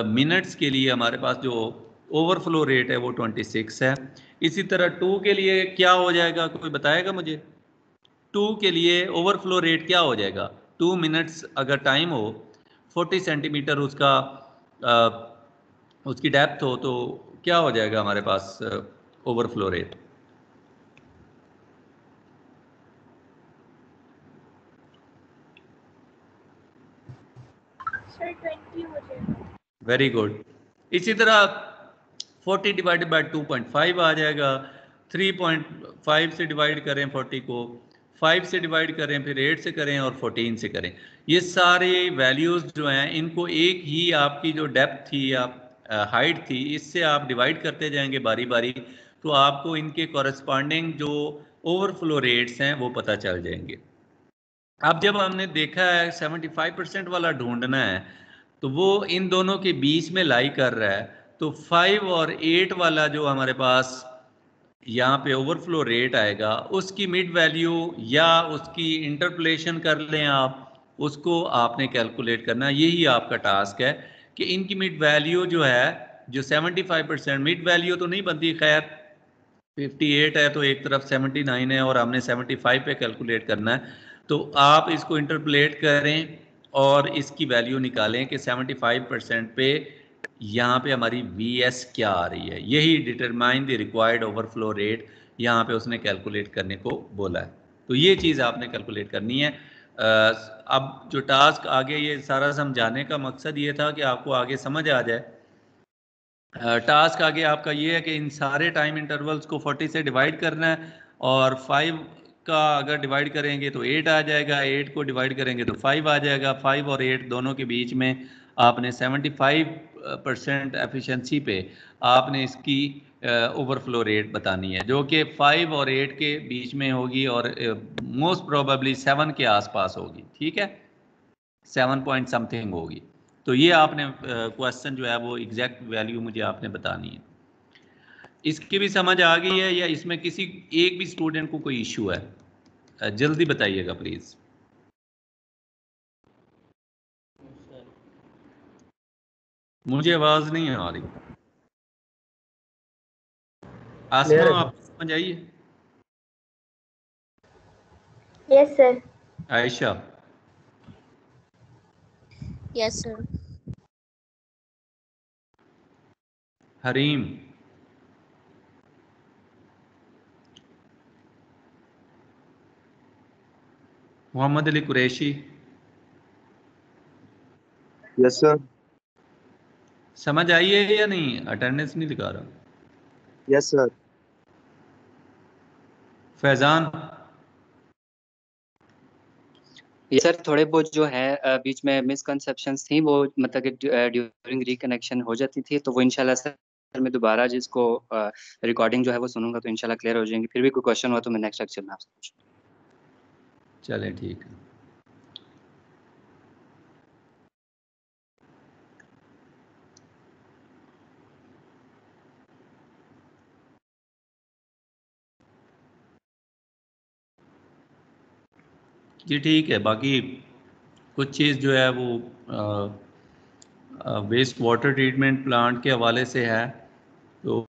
मिनट्स के लिए हमारे पास जो ओवरफ्लो रेट है वो 26 है। इसी तरह 2 के लिए क्या हो जाएगा, कोई बताएगा मुझे? 2 के लिए ओवरफ्लो रेट क्या हो जाएगा? 2 मिनट्स अगर टाइम हो, 40 सेंटीमीटर उसका उसकी डेप्थ हो, तो क्या हो जाएगा हमारे पास ओवरफ्लो रेट? सर 20 हो जाएगा। Very good. इसी तरह 40 डिवाइडेड बाय 2.5 आ जाएगा। 3.5 से डिवाइड करें 40 को, 5 से डिवाइड करें, फिर 8 से करें और 14 से करें। ये सारे वैल्यूज़ जो हैं इनको एक ही आपकी जो डेप्थ थी या हाइट थी इससे आप डिवाइड करते जाएंगे बारी बारी, तो आपको इनके कॉरस्पॉन्डिंग जो ओवरफ्लो रेट्स हैं वो पता चल जाएंगे। अब जब हमने देखा है 75% वाला ढूंढना है तो वो इन दोनों के बीच में लाई कर रहा है, तो 5 और 8 वाला जो हमारे पास यहाँ पे ओवरफ्लो रेट आएगा उसकी मिड वैल्यू या उसकी इंटरपोलेशन कर लें आप, उसको आपने कैलकुलेट करना। यही आपका टास्क है कि इनकी मिड वैल्यू जो है, जो 75% मिड वैल्यू तो नहीं बनती, खैर 58 है तो एक तरफ 79 है और हमने 75 पे कैलकुलेट करना है, तो आप इसको इंटरपोलेट करें और इसकी वैल्यू निकालें कि 75% पे यहाँ पे हमारी VS क्या आ रही है। यही determine the required overflow rate यहाँ पे उसने कैलकुलेट करने को बोला है। तो ये चीज़ आपने कैलकुलेट करनी है। अब जो टास्क आगे ये सारा समझाने का मकसद ये था कि आपको आगे समझ आ जाए। टास्क आगे आपका ये है कि इन सारे टाइम इंटरवल्स को 40 से डिवाइड करना है और 5 का अगर डिवाइड करेंगे तो 8 आ जाएगा, 8 को डिवाइड करेंगे तो 5 आ जाएगा। 5 और 8 दोनों के बीच में आपने 75% एफिशिएंसी पे आपने इसकी ओवरफ्लो रेट बतानी है, जो कि 5 और 8 के बीच में होगी और मोस्ट प्रोबेबली 7 के आसपास होगी। ठीक है, 7 पॉइंट समथिंग होगी। तो ये आपने क्वेश्चन जो है वो एग्जैक्ट वैल्यू मुझे आपने बतानी है। इसकी भी समझ आ गई है या इसमें किसी एक भी स्टूडेंट को कोई इश्यू है? जल्दी बताइएगा प्लीज। मुझे आवाज नहीं आ रही। आसमा आपको समझ आई है? Yes sir. Ayesha? Yes sir. Hareem? Mohammad Ali Qureshi? Yes sir. समझ आई है या नहीं? अटेंडेंस नहीं दिखा रहा। Yes sir. फैजान? ये सर थोड़े बहुत जो है बीच में मिसकंसेप्शंस थी वो मतलब कि ड्यूरिंग रिकनेक्शन हो जाती थी, तो वो इंशाल्लाह सर मैं दोबारा जिसको रिकॉर्डिंग जो है वो सुनूंगा तो इंशाल्लाह क्लियर हो जाएंगे। फिर भी कोई क्वेश्चन हुआ तो मैं नेक्स्ट लेक्चर में आपसे पूछूंगा। चलें ठीक है। जी ठीक है। बाकी कुछ चीज़ जो है वो वेस्ट वाटर ट्रीटमेंट प्लांट के हवाले से है, तो